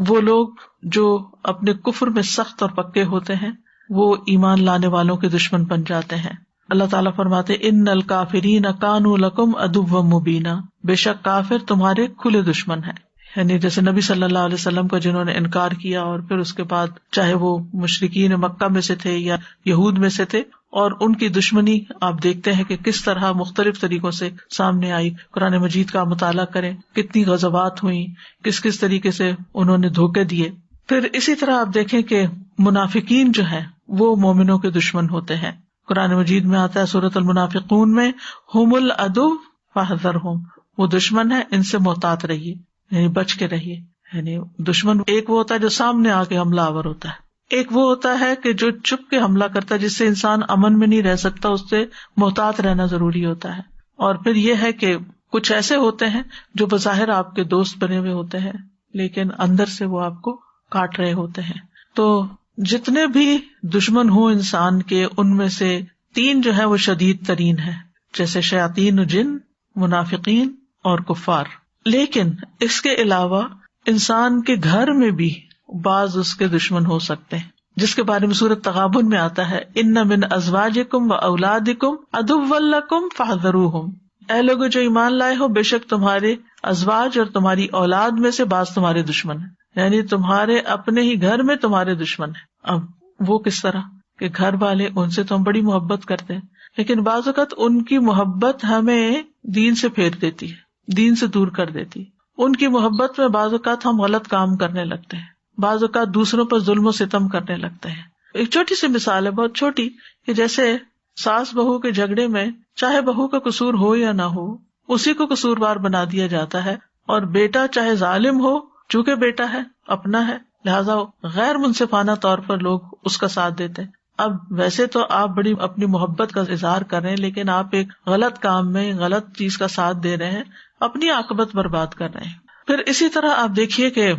وہ لوگ جو اپنے کفر میں سخت اور پکے ہوتے ہیں وہ ایمان لانے والوں کے دشمن بن جاتے ہیں۔ اللہ تعالیٰ فرماتے ان الکافرین کانوا لکم عدوا مبینا، بے شک کافر تمہارے کھلے دشمن ہیں۔ یعنی جیسے نبی صلی اللہ علیہ وسلم کا جنہوں نے انکار کیا اور پھر اس کے بعد چاہے وہ مشرکین مکہ میں سے تھے یا یہود میں سے تھے، اور ان کی دشمنی آپ دیکھتے ہیں کہ کس طرح مختلف طریقوں سے سامنے آئی. قرآن مجید کا مطالعہ کریں، کتنی غزوات ہوئی، کس کس طریقے سے انہوں نے دھوکے دیے. پھر اسی طرح آپ دیکھیں کہ منافقین جو ہیں وہ مومنوں کے دشمن ہوتے ہیں. قرآن مجید میں آتا ہے سورۃ المنافقون میں ہم العدو فاحذرہم، وہ دشمن ہے، ان سے محتاط رہیے، یعنی بچ کے رہیے. یعنی دشمن ایک وہ ہوتا ہے جو سامنے آ کے حملہ آور ہوتا ہے، ایک وہ ہوتا ہے کہ جو چھپ کے حملہ کرتا ہے، جس سے انسان امن میں نہیں رہ سکتا، اس سے محتاط رہنا ضروری ہوتا ہے. اور پھر یہ ہے کہ کچھ ایسے ہوتے ہیں جو بظاہر آپ کے دوست بنے ہوئے ہوتے ہیں لیکن اندر سے وہ آپ کو کاٹ رہے ہوتے ہیں. تو جتنے بھی دشمن ہوں انسان کے، ان میں سے 3 جو ہے وہ شدید ترین ہے، جیسے شیاطین جن، منافقین اور کفار. لیکن اس کے علاوہ انسان کے گھر میں بھی بعض اس کے دشمن ہو سکتے ہیں، جس کے بارے میں سورۃ تغابن میں آتا ہے ان من ازواجکم و اولادکم عدوا لکم فاحذروہم. اے لوگو جو ایمان لائے ہو، بے شک تمہارے ازواج اور تمہاری اولاد میں سے بعض تمہارے دشمن ہیں، یعنی تمہارے اپنے ہی گھر میں تمہارے دشمن ہیں. اب وہ کس طرح کہ گھر والے، ان سے تو ہم بڑی محبت کرتے ہیں، لیکن بعض اوقات ان کی محبت ہمیں دین سے پھیر دیتی ہے، دین سے دور کر دیتی. ان کی محبت میں بعض اوقات ہم غلط کام کرنے لگتے ہیں، بعض اوقات دوسروں پر ظلم و ستم کرنے لگتے ہیں. ایک چھوٹی سی مثال ہے، بہت چھوٹی، کہ جیسے ساس بہو کے جھگڑے میں چاہے بہو کا قصور ہو یا نہ ہو، اسی کو قصوروار بنا دیا جاتا ہے، اور بیٹا چاہے ظالم ہو، چونکہ بیٹا ہے، اپنا ہے، لہٰذا غیر منصفانہ طور پر لوگ اس کا ساتھ دیتے ہیں. اب ویسے تو آپ بڑی اپنی محبت کا اظہار کر رہے ہیں، لیکن آپ ایک غلط کام میں غلط چیز کا ساتھ دے رہے ہیں، اپنی عاقبت برباد کر رہے ہیں. پھر اسی طرح آپ دیکھیے کہ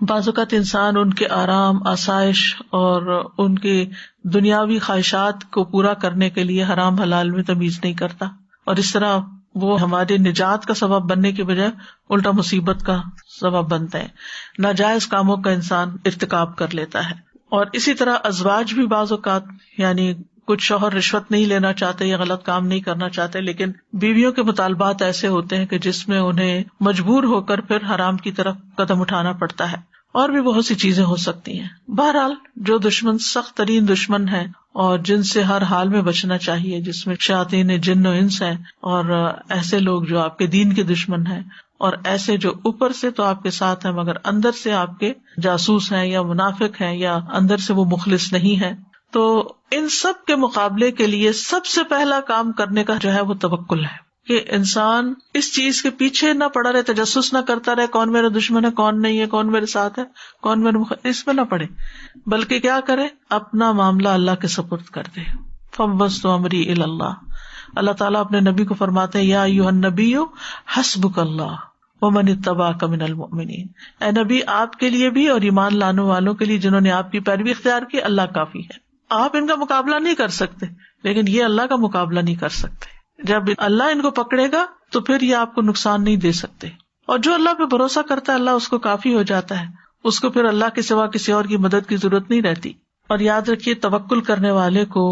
بعض اوقات انسان ان کے آرام، آسائش اور ان کی دنیاوی خواہشات کو پورا کرنے کے لیے حرام حلال میں تمیز نہیں کرتا، اور اس طرح وہ ہمارے نجات کا سبب بننے کے بجائے الٹا مصیبت کا سبب بنتے ہیں. ناجائز کاموں کا انسان ارتکاب کر لیتا ہے. اور اسی طرح ازواج بھی بعض اوقات، یعنی کچھ شوہر رشوت نہیں لینا چاہتے یا غلط کام نہیں کرنا چاہتے، لیکن بیویوں کے مطالبات ایسے ہوتے ہیں کہ جس میں انہیں مجبور ہو کر پھر حرام کی طرف قدم اٹھانا پڑتا ہے. اور بھی بہت سی چیزیں ہو سکتی ہیں. بہرحال جو دشمن سخت ترین دشمن ہیں اور جن سے ہر حال میں بچنا چاہیے، جس میں شیاطین جن و انس ہیں، اور ایسے لوگ جو آپ کے دین کے دشمن ہیں، اور ایسے جو اوپر سے تو آپ کے ساتھ ہیں مگر اندر سے آپ کے جاسوس ہیں یا منافق ہیں یا اندر سے وہ مخلص نہیں ہے. تو ان سب کے مقابلے کے لیے سب سے پہلا کام کرنے کا جو ہے وہ توکل ہے، کہ انسان اس چیز کے پیچھے نہ پڑا رہے، تجسس نہ کرتا رہے کون میرا دشمن ہے، کون نہیں ہے، کون میرے ساتھ ہے، کون میرے اس میں نہ پڑے، بلکہ کیا کرے، اپنا معاملہ اللہ کے سپرد کر دے. فوضت امری الی اللہ. اللہ تعالیٰ اپنے نبی کو فرماتے ہیں یا ایھا النبی حسبک اللہ ومن اتبعک من المؤمنین. اے نبی، آپ کے لیے بھی اور ایمان لانے والوں کے لیے جنہوں نے آپ کی پیروی اختیار کی، اللہ کافی ہے. آپ ان کا مقابلہ نہیں کر سکتے، لیکن یہ اللہ کا مقابلہ نہیں کر سکتے. جب اللہ ان کو پکڑے گا تو پھر یہ آپ کو نقصان نہیں دے سکتے. اور جو اللہ پہ بھروسہ کرتا ہے اللہ اس کو کافی ہو جاتا ہے، اس کو پھر اللہ کے سوا کسی اور کی مدد کی ضرورت نہیں رہتی. اور یاد رکھیے، توکل کرنے والے کو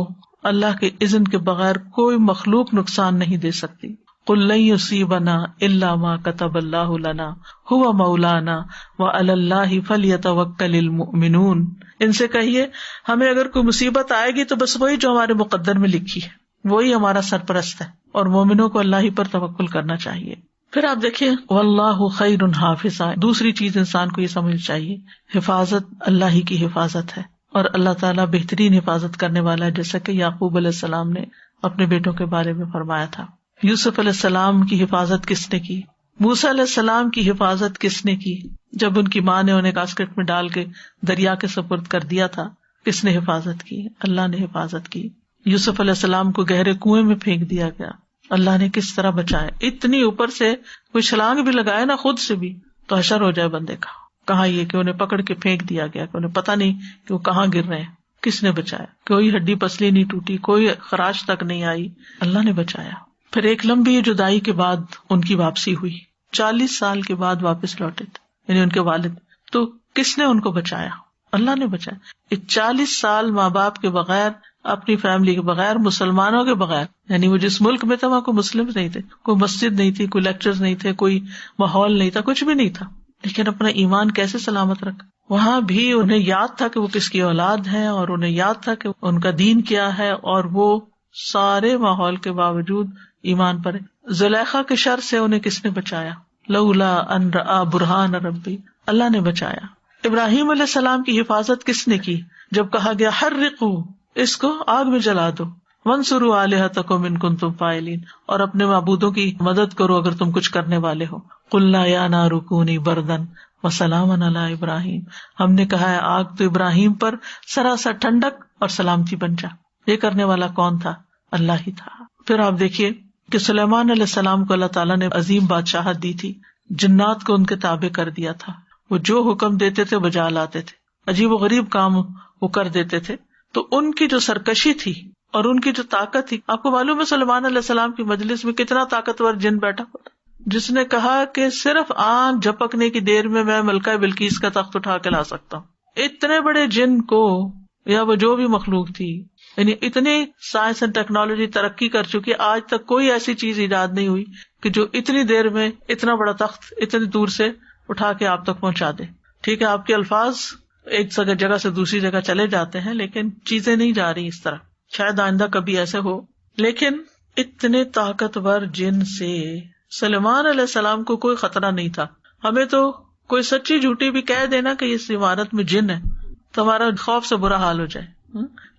اللہ کے اذن کے بغیر کوئی مخلوق نقصان نہیں دے سکتی. قل لن یصیبنا الا ما كتب الله لنا هو مولانا وعلى الله فليتوكل المؤمنون. ان سے کہیے ہمیں اگر کوئی مصیبت آئے گی تو بس وہی جو ہمارے مقدر میں لکھی ہے، وہی ہمارا سرپرست ہے، اور مومنوں کو اللہ ہی پر توکل کرنا چاہیے. پھر آپ دیکھیں واللہ خیر حافظا. دوسری چیز انسان کو یہ سمجھ چاہیے، حفاظت اللہ ہی کی حفاظت ہے، اور اللہ تعالیٰ بہترین حفاظت کرنے والا ہے، جیسا کہ یعقوب علیہ السلام نے اپنے بیٹوں کے بارے میں فرمایا تھا. یوسف علیہ السلام کی حفاظت کس نے کی؟ موسیٰ علیہ السلام کی حفاظت کس نے کی؟ جب ان کی ماں نے انہیں کاسکٹ میں ڈال کے دریا کے سپرد کر دیا تھا، کس نے حفاظت کی؟ اللہ نے حفاظت کی. یوسف علیہ السلام کو گہرے کنویں میں پھینک دیا گیا، اللہ نے کس طرح بچایا. اتنی اوپر سے کوئی چھلانگ بھی لگائے نا خود سے بھی تو حشر ہو جائے بندے کا. کہاں یہ کہ انہیں پکڑ کے پھینک دیا گیا کہ انہیں پتہ نہیں کہ وہ کہاں گر رہے ہیں. کس نے بچایا؟ کوئی ہڈی پسلی نہیں ٹوٹی، کوئی خراش تک نہیں آئی، اللہ نے بچایا. پھر ایک لمبی جدائی کے بعد ان کی واپسی ہوئی، 40 سال کے بعد واپس لوٹے تھے، یعنی ان کے والد. تو کس نے ان کو بچایا؟ اللہ نے بچایا. 40 سال ماں باپ کے بغیر، اپنی فیملی کے بغیر، مسلمانوں کے بغیر، یعنی وہ جس ملک میں تھا وہاں کوئی مسلم نہیں تھے، کوئی مسجد نہیں تھی، کوئی لیکچرز نہیں تھے، کوئی ماحول نہیں تھا، کچھ بھی نہیں تھا. لیکن اپنا ایمان کیسے سلامت رکھا. وہاں بھی انہیں یاد تھا کہ وہ کس کی اولاد ہیں، اور انہیں یاد تھا کہ ان کا دین کیا ہے، اور وہ سارے ماحول کے باوجود ایمان پر. زلیخا کے شر سے انہیں کس نے بچایا؟ لولا ان رأى برہان ربی، اللہ نے بچایا. ابراہیم علیہ السلام کی حفاظت کس نے کی؟ جب کہا گیا حرقوا، اس کو آگ میں جلا دو، وانصروا آلہتکم ان کنتم فاعلین، اور اپنے معبودوں کی مدد کرو اگر تم کچھ کرنے والے ہو. قلنا یا نار کونی بردن وسلاما علی ابراہیم، ہم نے کہا ہے آگ تو ابراہیم پر سراسر ٹھنڈک اور سلامتی بن جا. یہ کرنے والا کون تھا؟ اللہ ہی تھا. پھر آپ دیکھیے کہ سلیمان علیہ السلام کو اللہ تعالیٰ نے عظیم بادشاہت دی تھی، جنات کو ان کے تابع کر دیا تھا، وہ جو حکم دیتے تھے بجا لاتے تھے، عجیب و غریب کام وہ کر دیتے تھے. تو ان کی جو سرکشی تھی اور ان کی جو طاقت تھی، آپ کو معلوم ہے سلیمان علیہ السلام کی مجلس میں کتنا طاقتور جن بیٹھا ہوا تھا، جس نے کہا کہ صرف آنکھ جھپکنے کی دیر میں ملکہ بلقیس کا تخت اٹھا کے لا سکتا ہوں. اتنے بڑے جن کو، یا وہ جو بھی مخلوق تھی، یعنی اتنی سائنس اینڈ ٹیکنالوجی ترقی کر چکی، آج تک کوئی ایسی چیز ایجاد نہیں ہوئی کہ جو اتنی دیر میں اتنا بڑا تخت اتنی دور سے اٹھا کے آپ تک پہنچا دے. ٹھیک ہے، آپ کے الفاظ ایک جگہ سے دوسری جگہ چلے جاتے ہیں، لیکن چیزیں نہیں جا رہی اس طرح. شاید آئندہ کبھی ایسے ہو. لیکن اتنے طاقتور جن سے سلیمان علیہ السلام کو کوئی خطرہ نہیں تھا. ہمیں تو کوئی سچی جھوٹی بھی کہہ دینا کہ اس عمارت میں جن ہے تو ہمارا خوف سے برا حال ہو جائے.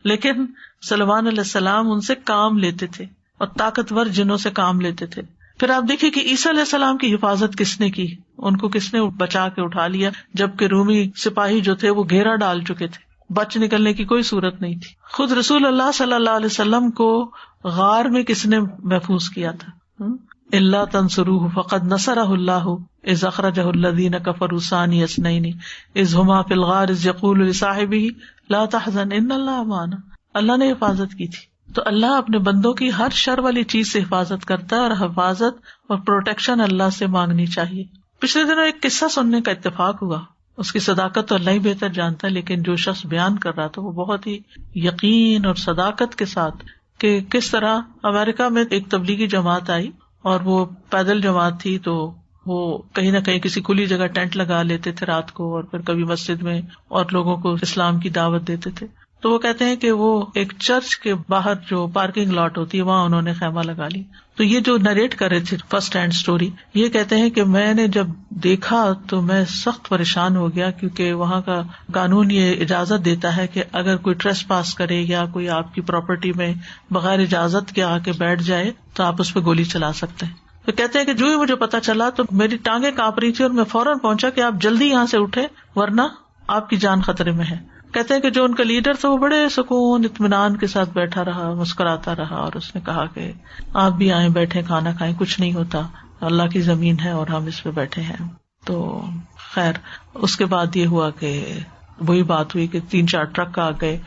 لیکن سلیمان علیہ السلام ان سے کام لیتے تھے اور طاقتور جنوں سے کام لیتے تھے. پھر آپ دیکھیے کہ عیسیٰ علیہ السلام کی حفاظت کس نے کی، ان کو کس نے بچا کے اٹھا لیا، جبکہ رومی سپاہی جو تھے وہ گھیرا ڈال چکے تھے، بچ نکلنے کی کوئی صورت نہیں تھی. خود رسول اللہ صلی اللہ علیہ وسلم کو غار میں کس نے محفوظ کیا تھا؟ الا تنصروه فقد نصرہ اللہ اذ اخرجہ الذین کفروا ثانی اثنین اذ ہما فی الغار اذ یقول لصاحبہ لا تحزن ان اللہ معنا. اللہ نے حفاظت کی تھی. تو اللہ اپنے بندوں کی ہر شر والی چیز سے حفاظت کرتا ہے، اور حفاظت اور پروٹیکشن اللہ سے مانگنی چاہیے. پچھلے دنوں ایک قصہ سننے کا اتفاق ہوا، اس کی صداقت تو اللہ ہی بہتر جانتا ہے، لیکن جو شخص بیان کر رہا تھا وہ بہت ہی یقین اور صداقت کے ساتھ کہ کس طرح امریکہ میں ایک تبلیغی جماعت آئی، اور وہ پیدل جماعت تھی، تو وہ کہیں نہ کہیں کسی کھلی جگہ ٹینٹ لگا لیتے تھے رات کو، اور پھر کبھی مسجد میں اور لوگوں کو اسلام کی دعوت دیتے تھے. تو وہ کہتے ہیں کہ وہ ایک چرچ کے باہر جو پارکنگ لاٹ ہوتی ہے وہاں انہوں نے خیمہ لگا لی. تو یہ جو نریٹ کر رہے تھے فرسٹ ہینڈ سٹوری، یہ کہتے ہیں کہ میں نے جب دیکھا تو میں سخت پریشان ہو گیا، کیونکہ وہاں کا قانون یہ اجازت دیتا ہے کہ اگر کوئی ٹریس پاس کرے یا کوئی آپ کی پراپرٹی میں بغیر اجازت کے آ کے بیٹھ جائے تو آپ اس پہ گولی چلا سکتے ہیں. تو کہتے ہیں کہ جو ہی مجھے پتا چلا تو میری ٹانگیں کانپ رہی تھی اور میں فوراً پہنچا کہ آپ جلدی یہاں سے اٹھے ورنہ آپ کی جان خطرے میں ہے. کہتے ہیں کہ جو ان کا لیڈر تھا وہ بڑے سکون اطمینان کے ساتھ بیٹھا رہا، مسکراتا رہا، اور اس نے کہا کہ آپ بھی آئیں، بیٹھے، کھانا کھائیں، کچھ نہیں ہوتا، اللہ کی زمین ہے اور ہم اس پہ بیٹھے ہیں. تو خیر اس کے بعد یہ ہوا کہ وہی بات ہوئی کہ 3-4 ٹرک آ گئے،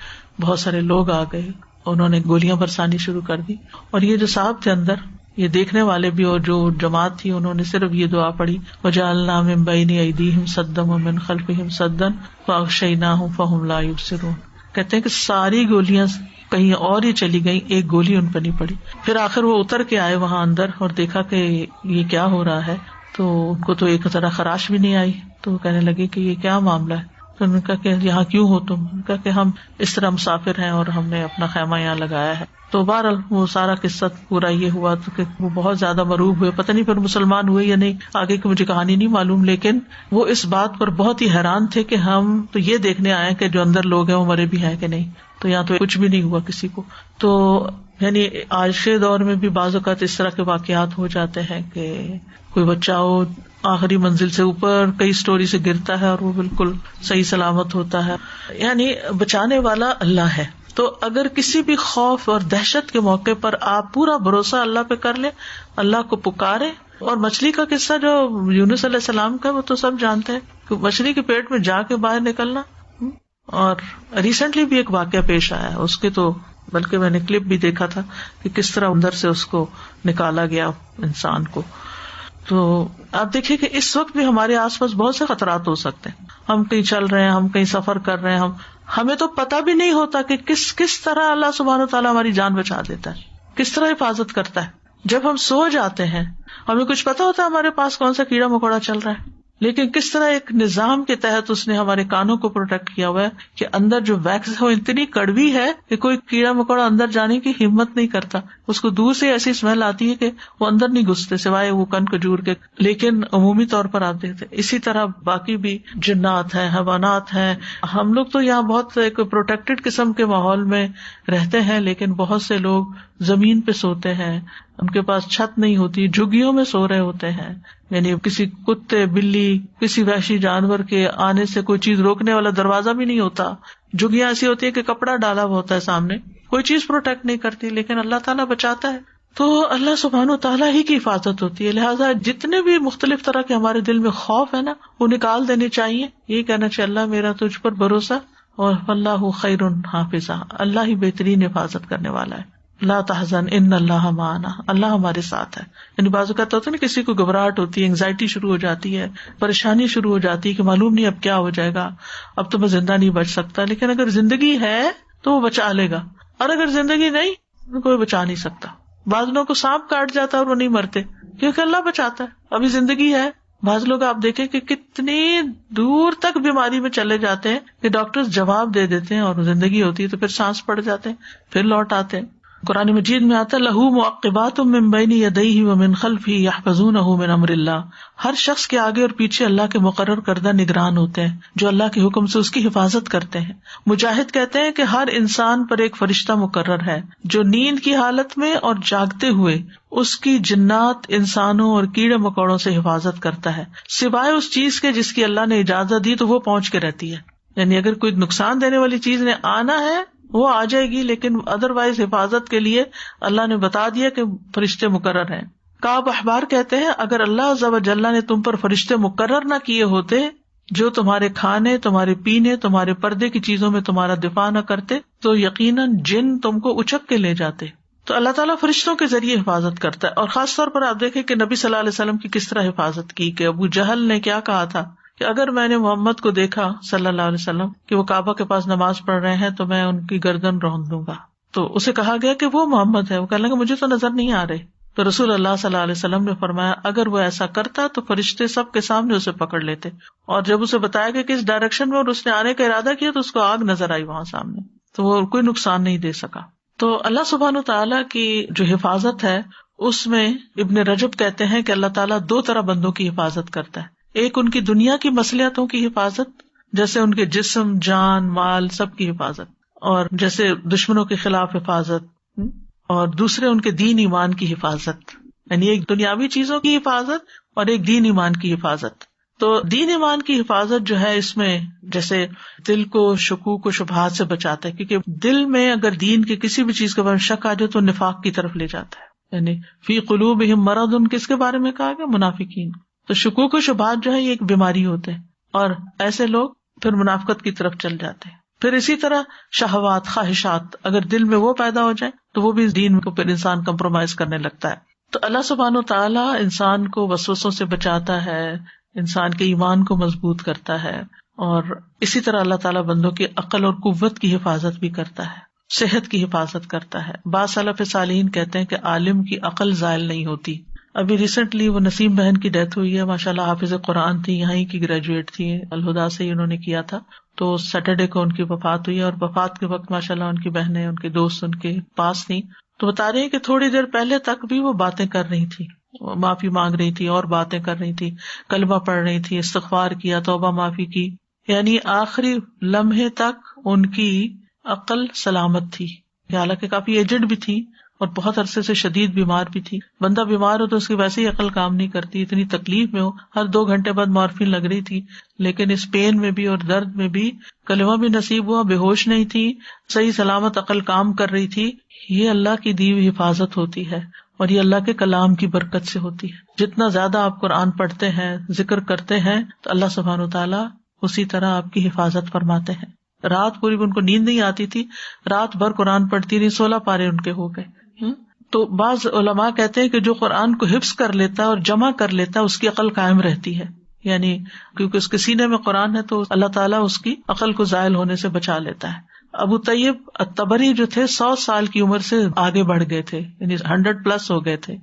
بہت سارے لوگ آ گئے، انہوں نے گولیاں برسانی شروع کر دی. اور یہ جو صاحب تھے اندر، یہ دیکھنے والے بھی اور جو جماعت تھی، انہوں نے صرف یہ دعا پڑھی وَجَعَلْنَا مِن بَيْنِ أَيْدِيهِمْ سَدًّا وَمِن خَلْفِهِمْ سَدًّا فَأَغْشَيْنَاهُمْ فَهُمْ لَا يُبْصِرُونَ. کہتے ہیں کہ ساری گولیاں کہیں اور ہی چلی گئی، ایک گولی ان پہ نہیں پڑی. پھر آخر وہ اتر کے آئے وہاں اندر اور دیکھا کہ یہ کیا ہو رہا ہے، تو ان کو تو ایک طرح خراش بھی نہیں آئی. تو وہ کہنے لگے کہ یہ کیا معاملہ ہے. تو انہوں نے کہا کہ یہاں کیوں ہو تم؟ کہا کہ ہم اس طرح مسافر ہیں اور ہم نے اپنا خیمہ یہاں لگایا ہے. تو بہرحال وہ سارا قصہ پورا یہ ہوا تو کہ وہ بہت زیادہ مروب ہوئے، پتہ نہیں پھر مسلمان ہوئے یا نہیں، آگے کی مجھے کہانی نہیں معلوم، لیکن وہ اس بات پر بہت ہی حیران تھے کہ ہم تو یہ دیکھنے آئے کہ جو اندر لوگ ہیں وہ مرے بھی ہیں کہ نہیں. تو یہاں تو کچھ بھی نہیں ہوا کسی کو. تو یعنی آج کے دور میں بھی بعض اوقات اس طرح کے واقعات ہو جاتے ہیں کہ کوئی بچہ ہو آخری منزل سے اوپر کئی سٹوری سے گرتا ہے اور وہ بالکل صحیح سلامت ہوتا ہے. یعنی بچانے والا اللہ ہے. تو اگر کسی بھی خوف اور دہشت کے موقع پر آپ پورا بھروسہ اللہ پہ کر لیں، اللہ کو پکارے. اور مچھلی کا قصہ جو یونس علیہ السلام کا وہ تو سب جانتے ہیں کہ مچھلی کے پیٹ میں جا کے باہر نکلنا. اور ریسنٹلی بھی ایک واقعہ پیش آیا ہے، اس کے تو بلکہ میں نے کلپ بھی دیکھا تھا کہ کس طرح اندر سے اس کو نکالا گیا انسان کو. تو آپ دیکھیے کہ اس وقت بھی ہمارے آس پاس بہت سے خطرات ہو سکتے ہیں. ہم کہیں چل رہے ہیں، ہم کہیں سفر کر رہے ہیں، ہمیں تو پتہ بھی نہیں ہوتا کہ کس طرح اللہ سبحانہ وتعالیٰ ہماری جان بچا دیتا ہے، کس طرح حفاظت کرتا ہے. جب ہم سو جاتے ہیں ہمیں کچھ پتا ہوتا ہے ہمارے پاس کون سا کیڑا مکوڑا چل رہا ہے؟ لیکن کس طرح ایک نظام کے تحت اس نے ہمارے کانوں کو پروٹیکٹ کیا ہوا ہے کہ اندر جو ویکس ہے وہ اتنی کڑوی ہے کہ کوئی کیڑا مکوڑا اندر جانے کی ہمت نہیں کرتا. اس کو دور سے ایسی اسمیل آتی ہے کہ وہ اندر نہیں گھستے سوائے وہ کن کھجور کے. لیکن عمومی طور پر آپ دیکھتے اسی طرح باقی بھی جنات ہیں، حیوانات ہیں. ہم لوگ تو یہاں بہت ایک پروٹیکٹڈ قسم کے ماحول میں رہتے ہیں، لیکن بہت سے لوگ زمین پہ سوتے ہیں، ان کے پاس چھت نہیں ہوتی، جھگیوں میں سو رہے ہوتے ہیں. یعنی کسی کتے، بلی، کسی وحشی جانور کے آنے سے کوئی چیز روکنے والا دروازہ بھی نہیں ہوتا. جھگیاں ایسی ہوتی ہے کہ کپڑا ڈالا ہوا ہوتا ہے سامنے، کوئی چیز پروٹیکٹ نہیں کرتی، لیکن اللہ تعالیٰ بچاتا ہے. تو اللہ سبحانہ وتعالیٰ ہی کی حفاظت ہوتی ہے. لہٰذا جتنے بھی مختلف طرح کے ہمارے دل میں خوف ہے نا، وہ نکال دینے چاہیے. یہی کہنا چاہیے اللہ میرا تجھ پر بھروسہ، اور اللہ خیر حافظہ، اللہ ہی بہترین حفاظت کرنے والا ہے. لا تحزن ان اللہ معنا، اللہ ہمارے ساتھ ہے. یعنی بعض اوقات ہوتا ہے نا کسی کو گھبراہٹ ہوتی ہے، انگزائٹی شروع ہو جاتی ہے، پریشانی شروع ہو جاتی ہے کہ معلوم نہیں اب کیا ہو جائے گا، اب تو میں زندہ نہیں بچ سکتا. لیکن اگر زندگی ہے تو وہ بچا لے گا، اور اگر زندگی نہیں تو کوئی بچا نہیں سکتا. بعض لوگوں کو سانپ کاٹ جاتا ہے اور وہ نہیں مرتے کیونکہ اللہ بچاتا ہے، ابھی زندگی ہے. بعض لوگ آپ دیکھیں کہ کتنی دور تک بیماری میں چلے جاتے ہیں کہ ڈاکٹر جواب دے دیتے ہیں اور زندگی ہوتی ہے تو پھر سانس پڑ جاتے ہیں، پھر لوٹ آتے ہیں. قرآن مجید میں آتا ہے لہو معقبات من بین یدیہ ومن خلفہ یحفظونہ من امر اللہ. ہر شخص کے آگے اور پیچھے اللہ کے مقرر کردہ نگران ہوتے ہیں جو اللہ کے حکم سے اس کی حفاظت کرتے ہیں. مجاہد کہتے ہیں کہ ہر انسان پر ایک فرشتہ مقرر ہے جو نیند کی حالت میں اور جاگتے ہوئے اس کی جنات، انسانوں اور کیڑے مکوڑوں سے حفاظت کرتا ہے، سوائے اس چیز کے جس کی اللہ نے اجازت دی تو وہ پہنچ کے رہتی ہے. یعنی اگر کوئی نقصان دینے والی چیز نے آنا ہے وہ آ جائے گی، لیکن ادروائز حفاظت کے لیے اللہ نے بتا دیا کہ فرشتے مقرر ہیں. کعب احبار کہتے ہیں اگر اللہ عز و جل نے تم پر فرشتے مقرر نہ کیے ہوتے جو تمہارے کھانے، تمہارے پینے، تمہارے پردے کی چیزوں میں تمہارا دفاع نہ کرتے تو یقیناً جن تم کو اچک کے لے جاتے. تو اللہ تعالیٰ فرشتوں کے ذریعے حفاظت کرتا ہے. اور خاص طور پر آپ دیکھیں کہ نبی صلی اللہ علیہ وسلم کی کس طرح حفاظت کی، کہ ابو جہل نے کیا کہا تھا کہ اگر میں نے محمد کو دیکھا صلی اللہ علیہ وسلم کہ وہ کعبہ کے پاس نماز پڑھ رہے ہیں تو میں ان کی گردن رون دوں گا. تو اسے کہا گیا کہ وہ محمد ہے، وہ کہنے لگا مجھے تو نظر نہیں آ رہے. تو رسول اللہ صلی اللہ علیہ وسلم نے فرمایا اگر وہ ایسا کرتا تو فرشتے سب کے سامنے اسے پکڑ لیتے، اور جب اسے بتایا کہ کس ڈائریکشن میں اور اس نے آنے کا ارادہ کیا تو اس کو آگ نظر آئی وہاں سامنے، تو وہ کوئی نقصان نہیں دے سکا. تو اللہ سبحانہ تعالیٰ کی جو حفاظت ہے اس میں ابن رجب کہتے ہیں کہ اللہ تعالیٰ دو طرح بندوں کی حفاظت کرتا ہے. ایک ان کی دنیا کی مصلحتوں کی حفاظت، جیسے ان کے جسم، جان، مال سب کی حفاظت، اور جیسے دشمنوں کے خلاف حفاظت، اور دوسرے ان کے دین ایمان کی حفاظت. یعنی ایک دنیاوی چیزوں کی حفاظت اور ایک دین ایمان کی حفاظت. تو دین ایمان کی حفاظت جو ہے اس میں جیسے دل کو شکوک و شبہات سے بچاتا ہے، کیونکہ دل میں اگر دین کی کسی بھی چیز کے بارے میں شک آ جائے تو نفاق کی طرف لے جاتا ہے. یعنی فی قلوبہم مرض، کس کے بارے میں کہا گیا؟ منافقین. تو شکوک و شبہات جو ہے یہ ایک بیماری ہوتے ہیں، اور ایسے لوگ پھر منافقت کی طرف چل جاتے ہیں. پھر اسی طرح شہوات، خواہشات اگر دل میں وہ پیدا ہو جائے تو وہ بھی دین کو پھر انسان کمپرومائز کرنے لگتا ہے. تو اللہ سبحانہ وتعالیٰ انسان کو وسوسوں سے بچاتا ہے، انسان کے ایمان کو مضبوط کرتا ہے، اور اسی طرح اللہ تعالیٰ بندوں کی عقل اور قوت کی حفاظت بھی کرتا ہے، صحت کی حفاظت کرتا ہے. بعض سلف صالحین کہتے ہیں کہ عالم کی عقل زائل نہیں ہوتی. ابھی ریسنٹلی وہ نسیم بہن کی ڈیتھ ہوئی ہے، ماشاءاللہ حافظ قرآن تھی، یہاں کی گریجویٹ تھی، الہدا سے ہی انہوں نے کیا تھا. تو سیٹرڈے کو ان کی وفات ہوئی، اور وفات کے وقت ماشاءاللہ ان کی بہنیں، ان کے دوست ان کے پاس تھیں. تو بتا رہی ہیں کہ تھوڑی دیر پہلے تک بھی وہ باتیں کر رہی تھی، معافی مانگ رہی تھی اور باتیں کر رہی تھی، کلمہ پڑھ رہی تھی، استغفار کیا، توبہ معافی کی. یعنی آخری لمحے تک ان کی عقل سلامت تھی، حالانکہ کافی ایجڈ بھی تھی اور بہت عرصے سے شدید بیمار بھی تھی. بندہ بیمار ہو تو اس کی ویسے ہی عقل کام نہیں کرتی، اتنی تکلیف میں ہو، ہر 2 گھنٹے بعد مارفین لگ رہی تھی، لیکن اس پین میں بھی اور درد میں بھی کلمہ بھی نصیب ہوا، بے ہوش نہیں تھی، صحیح سلامت عقل کام کر رہی تھی. یہ اللہ کی دی ہوئی حفاظت ہوتی ہے، اور یہ اللہ کے کلام کی برکت سے ہوتی ہے. جتنا زیادہ آپ قرآن پڑھتے ہیں، ذکر کرتے ہیں، تو اللہ سبحانہ وتعالیٰ اسی طرح آپ کی حفاظت فرماتے ہیں. رات پوری ان کو نیند نہیں آتی تھی، رات بھر قرآن پڑھتی رہی، 16 پارے ان کے ہو گئے. تو بعض علماء کہتے ہیں کہ جو قرآن کو حفظ کر لیتا ہے اور جمع کر لیتا ہے اس کی عقل قائم رہتی ہے، یعنی کیونکہ اس کے سینے میں قرآن ہے تو اللہ تعالیٰ اس کی عقل کو زائل ہونے سے بچا لیتا ہے. ابو طیب الطبری جو تھے 100 سال کی عمر سے آگے بڑھ گئے تھے، یعنی 100+ ہو گئے تھے،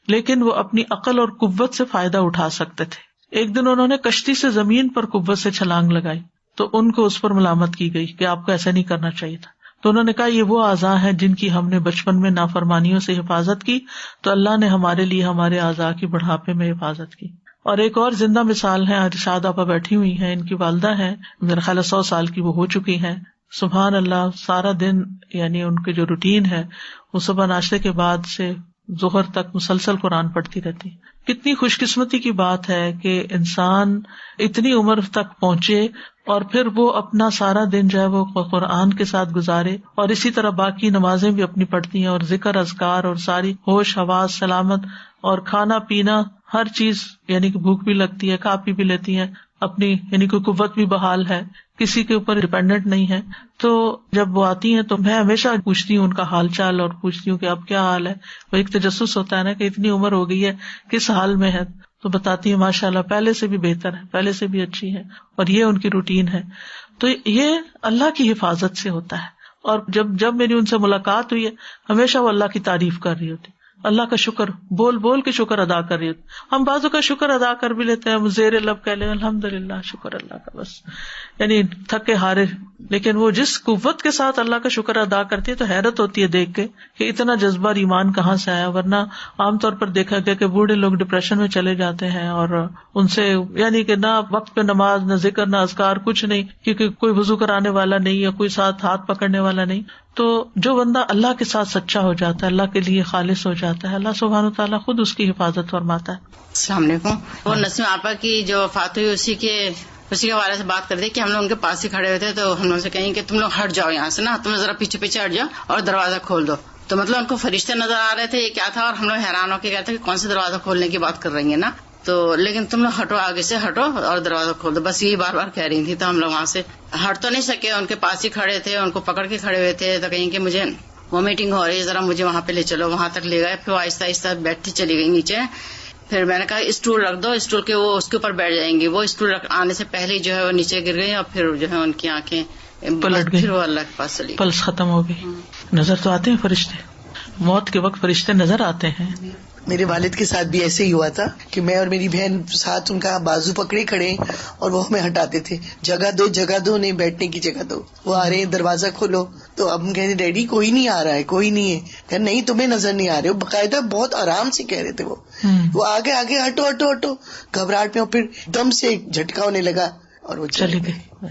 لیکن وہ اپنی عقل اور قوت سے فائدہ اٹھا سکتے تھے. ایک دن انہوں نے کشتی سے زمین پر قوت سے چھلانگ لگائی تو ان کو اس پر ملامت کی گئی کہ آپ کو ایسا نہیں کرنا چاہیے تھا. تو انہوں نے کہا یہ وہ اعضاء ہیں جن کی ہم نے بچپن میں نافرمانیوں سے حفاظت کی تو اللہ نے ہمارے لیے ہمارے اعضاء کی بڑھاپے میں حفاظت کی. اور ایک اور زندہ مثال ہے، ارشاد آپا بیٹھی ہوئی ہیں، ان کی والدہ ہیں، میرا خیال 100 سال کی وہ ہو چکی ہیں. سبحان اللہ، سارا دن یعنی ان کے جو روٹین ہے وہ صبح ناشتے کے بعد سے ظہر تک مسلسل قرآن پڑھتی رہتی. کتنی خوش قسمتی کی بات ہے کہ انسان اتنی عمر تک پہنچے اور پھر وہ اپنا سارا دن جو ہے وہ قرآن کے ساتھ گزارے، اور اسی طرح باقی نمازیں بھی اپنی پڑھتی ہیں اور ذکر اذکار اور ساری ہوش حواس سلامت، اور کھانا پینا ہر چیز، یعنی کہ بھوک بھی لگتی ہے، کھا پی بھی لیتی ہیں اپنی، یعنی کہ قوت بھی بحال ہے، کسی کے اوپر ڈیپینڈنٹ نہیں ہے. تو جب وہ آتی ہیں تو میں ہمیشہ پوچھتی ہوں ان کا حال چال اور پوچھتی ہوں کہ اب کیا حال ہے. وہ ایک تجسس ہوتا ہے نا کہ اتنی عمر ہو گئی ہے کس حال میں ہے، تو بتاتی ہے ماشاء اللہ پہلے سے بھی بہتر ہے، پہلے سے بھی اچھی ہے، اور یہ ان کی روٹین ہے. تو یہ اللہ کی حفاظت سے ہوتا ہے. اور جب میری ان سے ملاقات ہوئی ہے ہمیشہ وہ اللہ کی تعریف کر رہی ہوتی، اللہ کا شکر بول بول کے شکر ادا کر رہی ہوتی. ہم بعضوں کا شکر ادا کر بھی لیتے ہیں، ہم زیر لب کہہ لیں الحمدللہ شکر اللہ کا، بس یعنی تھکے ہارے. لیکن وہ جس قوت کے ساتھ اللہ کا شکر ادا کرتی ہے تو حیرت ہوتی ہے دیکھ کے کہ اتنا جذبہ اور ایمان کہاں سے آیا. ورنہ عام طور پر دیکھا گیا کہ بوڑھے لوگ ڈپریشن میں چلے جاتے ہیں اور ان سے یعنی کہ نہ وقت پہ نماز، نہ ذکر، نہ اذکار، کچھ نہیں، کیونکہ کوئی وضو کرانے والا نہیں یا کوئی ساتھ ہاتھ پکڑنے والا نہیں. تو جو بندہ اللہ کے ساتھ سچا ہو جاتا ہے، اللہ کے لیے خالص ہو جاتا ہے، اللہ سبحانہ وتعالیٰ خود اس کی حفاظت فرماتا ہے. السلام علیکم. وہ نسیم آپا کی جو وفات ہوئی اسی کے بارے سے بات کر دی کہ ہم لوگ ان کے پاس ہی کھڑے ہوئے تھے تو ہم لوگ سے کہیں کہ تم لوگ ہٹ جاؤ یہاں سے نا، تم ذرا پیچھے پیچھے ہٹ جاؤ اور دروازہ کھول دو. تو مطلب ان کو فرشتے نظر آ رہے تھے یہ کیا تھا، اور ہم لوگ حیران ہو کے کہتے ہیں کہ کون سے دروازہ کھولنے کی بات کر رہی ہیں نا، تو لیکن تم لوگ ہٹو، آگے سے ہٹو اور دروازہ کھول دو، بس یہی بار بار کہہ رہی تھی. تو ہم لوگ وہاں سے ہٹ تو نہیں سکے، ان کے پاس ہی کھڑے تھے، ان کو پکڑ کے کھڑے ہوئے تھے. تو کہیں کہ مجھے وومیٹنگ ہو رہی ہے، ذرا مجھے وہاں پہ لے چلو. وہاں تک لے گئے، پھر آہستہ آہستہ بیٹھتی چلی گئی نیچے. پھر میں نے کہا اسٹول رکھ دو، اسٹول کے وہ اس کے اوپر بیٹھ جائیں گی. وہ اسٹول آنے سے پہلے ہی جو ہے وہ نیچے گر گئی اور پھر جو ہے ان کی آنکھیں پلٹ گئی، پھر وہ اللہ کے پاس چلی، پلس ختم ہو گئی. نظر تو آتے ہیں فرشتے، موت کے وقت فرشتے نظر آتے ہیں. میرے والد کے ساتھ بھی ایسے ہی ہوا تھا کہ میں اور میری بہن ساتھ ان کا بازو پکڑے کھڑے اور وہ ہمیں ہٹاتے تھے، جگہ دو جگہ دو، نہیں بیٹھنے کی جگہ دو. وہ آ رہے ہیں دروازہ کھولو، تو اب ہم کہتے ڈیڈی کوئی نہیں آ رہا ہے، کوئی نہیں ہے. کہ نہیں تمہیں نظر نہیں آ رہے. وہ باقاعدہ بہت آرام سے کہہ رہے تھے، وہ آگے آگے ہٹو ہٹو ہٹو، گھبراہٹ میں. اور پھر دم سے ایک جھٹکا ہونے لگا اور وہ چلے گئے.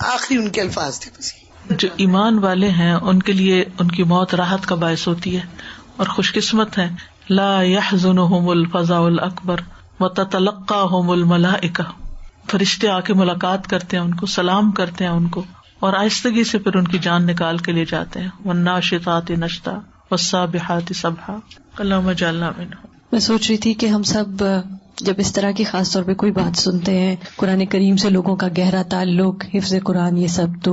آخری ان کے الفاظ تھے بس. جو ایمان والے ہیں ان کے لیے ان کی موت راحت کا باعث ہوتی ہے اور خوش قسمت ہے. لا يحزنهم الفزع الاکبر وتتلقاهم الملائکہ. فرشتے آ کے ملاقات کرتے ہیں، ان کو سلام کرتے ہیں ان کو، اور آہستگی سے پھر ان کی جان نکال کے لے جاتے ہیں. والناشطات نشطا والسابحات سبحا. اللہم اجعلنا منهم. میں سوچ رہی تھی کہ ہم سب جب اس طرح کی خاص طور پہ کوئی بات سنتے ہیں، قرآن کریم سے لوگوں کا گہرا تعلق، حفظ قرآن، یہ سب، تو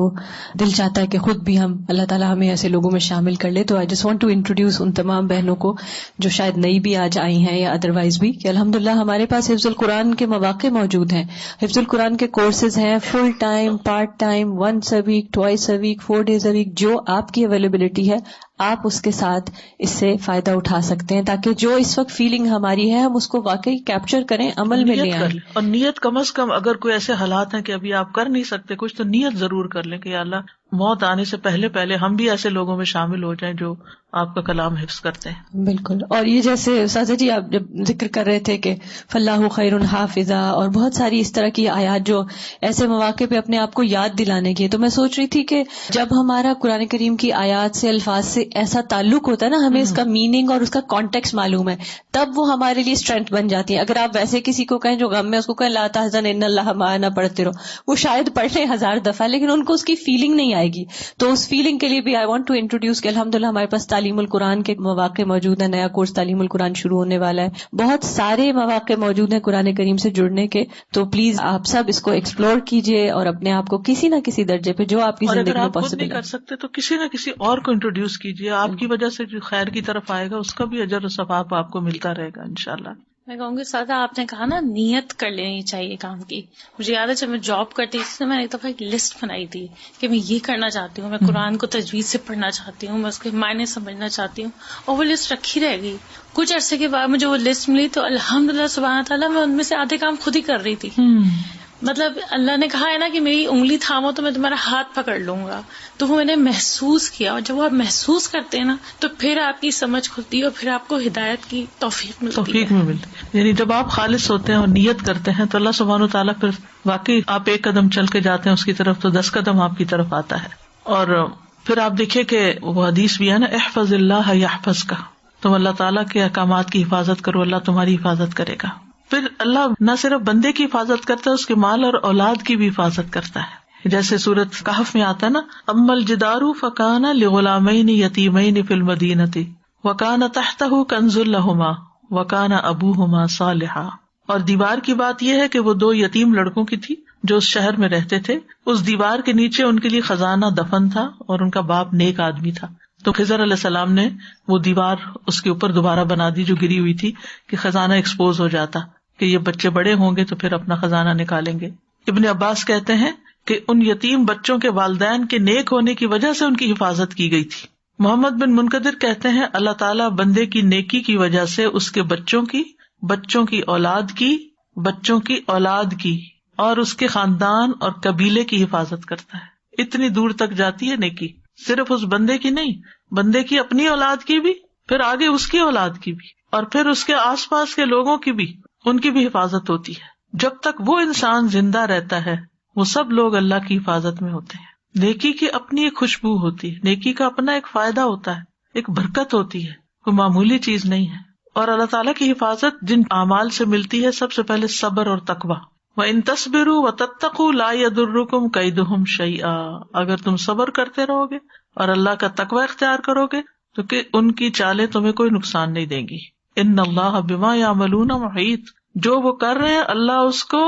دل چاہتا ہے کہ خود بھی ہم، اللہ تعالیٰ ہمیں ایسے لوگوں میں شامل کر لے. تو I just want to introduce ان تمام بہنوں کو جو شاید نئی بھی آج آئی ہیں یا ادروائز بھی، کہ الحمدللہ ہمارے پاس حفظ القرآن کے مواقع موجود ہیں. حفظ القرآن کے کورسز ہیں، full time, part time, once a week, twice a week, 4 days a week, جو آپ کی اویلیبلٹی ہے آپ اس کے ساتھ اس سے فائدہ اٹھا سکتے ہیں، تاکہ جو اس وقت فیلنگ ہماری ہے ہم اس کو واقعی کیپچر کریں، عمل میں لے آئیں. اور نیت کم از کم، اگر کوئی ایسے حالات ہیں کہ ابھی آپ کر نہیں سکتے کچھ، تو نیت ضرور کر لیں کہ یا اللہ موت آنے سے پہلے ہم بھی ایسے لوگوں میں شامل ہو جائیں جو آپ کا کلام حفظ کرتے ہیں. بالکل. اور یہ جیسے استاذہ جی آپ جب ذکر کر رہے تھے کہ فاللہ خیر حافظہ، اور بہت ساری اس طرح کی آیات جو ایسے مواقع پہ اپنے آپ کو یاد دلانے کی، تو میں سوچ رہی تھی کہ جب ہمارا قرآن کریم کی آیات سے، الفاظ سے ایسا تعلق ہوتا ہے نا، ہمیں اس کا میننگ اور اس کا کانٹیکسٹ معلوم ہے، تب وہ ہمارے لیے اسٹرینتھ بن جاتی ہے. اگر آپ ویسے کسی کو کہیں جو غم میں، اس کو کہیں لا تحزن ان اللہ معنا پڑھتے رہو، وہ شاید پڑھ لیں 1000 دفعہ لیکن ان کو اس کی فیلنگ نہیں آئے گی. تو اس فیلنگ کے لیے بھی آئی وانٹ ٹو انٹروڈیوس کہ الحمدللہ ہمارے پاس تعلیم القرآن کے مواقع موجود ہیں. نیا کورس تعلیم القرآن شروع ہونے والا ہے، بہت سارے مواقع موجود ہیں قرآن کریم سے جڑنے کے. تو پلیز آپ سب اس کو ایکسپلور کیجئے اور اپنے آپ کو کسی نہ کسی درجے پہ جو آپ کی زندگی میں پاسبل ہے. اور اگر آپ خود نہیں کر سکتے تو کسی نہ کسی اور کو انٹروڈیوس کیجئے. آپ کی وجہ سے جو خیر کی طرف آئے گا اس کا بھی اجر و ثواب آپ کو ملتا رہے گا انشاءاللہ. میں کہوں گی سادہ آپ نے کہا نا نیت کر لینی چاہیے کام کی. مجھے یاد ہے جب میں جاب کرتی تھی تو میں نے ایک دفعہ ایک لسٹ بنائی تھی کہ میں یہ کرنا چاہتی ہوں, میں قرآن کو تجوید سے پڑھنا چاہتی ہوں, میں اس کے معنی سمجھنا چاہتی ہوں, اور وہ لسٹ رکھی رہ گئی. کچھ عرصے کے بعد مجھے وہ لسٹ ملی تو الحمدللہ سبحانہ تعالیٰ میں ان میں سے آدھے کام خود ہی کر رہی تھی. مطلب اللہ نے کہا ہے نا کہ میری انگلی تھامو تو میں تمہارا ہاتھ پکڑ لوں گا, تو وہ میں نے محسوس کیا, اور جب وہ آپ محسوس کرتے ہیں نا تو پھر آپ کی سمجھ کھلتی ہے اور پھر آپ کو ہدایت کی توفیق ملتی ہے. یعنی جب آپ خالص ہوتے ہیں اور نیت کرتے ہیں تو اللہ سبحانہ تعالیٰ پھر واقعی آپ ایک قدم چل کے جاتے ہیں اس کی طرف تو 10 قدم آپ کی طرف آتا ہے. اور پھر آپ دیکھیں کہ وہ حدیث بھی ہے نا, احفظ اللہ یحفظ کا, تم اللہ تعالیٰ کے احکامات کی حفاظت کرو, اللہ تمہاری حفاظت کرے گا. پھر اللہ نہ صرف بندے کی حفاظت کرتا ہے, اس کے مال اور اولاد کی بھی حفاظت کرتا ہے. جیسے سورۃ کہف میں آتا ہے نا, اما الجدار فکان لغلامین یتیمین فی المدینۃ وکان تحتہ کنز لہما وکان ابوہما صالحا. اور دیوار کی بات یہ ہے کہ وہ 2 یتیم لڑکوں کی تھی جو اس شہر میں رہتے تھے. اس دیوار کے نیچے ان کے لیے خزانہ دفن تھا اور ان کا باپ نیک آدمی تھا. تو خضر علیہ السلام نے وہ دیوار اس کے اوپر دوبارہ بنا دی جو گری ہوئی تھی, کہ خزانہ ایکسپوز ہو جاتا, کہ یہ بچے بڑے ہوں گے تو پھر اپنا خزانہ نکالیں گے. ابن عباس کہتے ہیں کہ ان یتیم بچوں کے والدین کے نیک ہونے کی وجہ سے ان کی حفاظت کی گئی تھی. محمد بن منقدر کہتے ہیں اللہ تعالیٰ بندے کی نیکی کی وجہ سے اس کے بچوں کی, بچوں کی اولاد کی, بچوں کی اولاد کی اور اس کے خاندان اور قبیلے کی حفاظت کرتا ہے. اتنی دور تک جاتی ہے نیکی, صرف اس بندے کی نہیں, بندے کی اپنی اولاد کی بھی, پھر آگے اس کی اولاد کی بھی, اور پھر اس کے آس پاس کے لوگوں کی بھی, ان کی بھی حفاظت ہوتی ہے. جب تک وہ انسان زندہ رہتا ہے وہ سب لوگ اللہ کی حفاظت میں ہوتے ہیں. نیکی کی اپنی ایک خوشبو ہوتی ہے, نیکی کا اپنا ایک فائدہ ہوتا ہے, ایک برکت ہوتی ہے, کوئی معمولی چیز نہیں ہے. اور اللہ تعالیٰ کی حفاظت جن اعمال سے ملتی ہے سب سے پہلے صبر اور تقویٰ. وَإِن تَصْبِرُوا وَتَتَّقُوا لَا يَضُرُّكُمْ كَيْدُهُمْ شَيْئًا. اگر تم صبر کرتے رہو گے اور اللہ کا تقویٰ اختیار کرو گے تو کہ ان کی چالیں تمہیں کوئی نقصان نہیں دیں گی. ان اللہ بما یعملون محیط. جو وہ کر رہے ہیں اللہ اس کو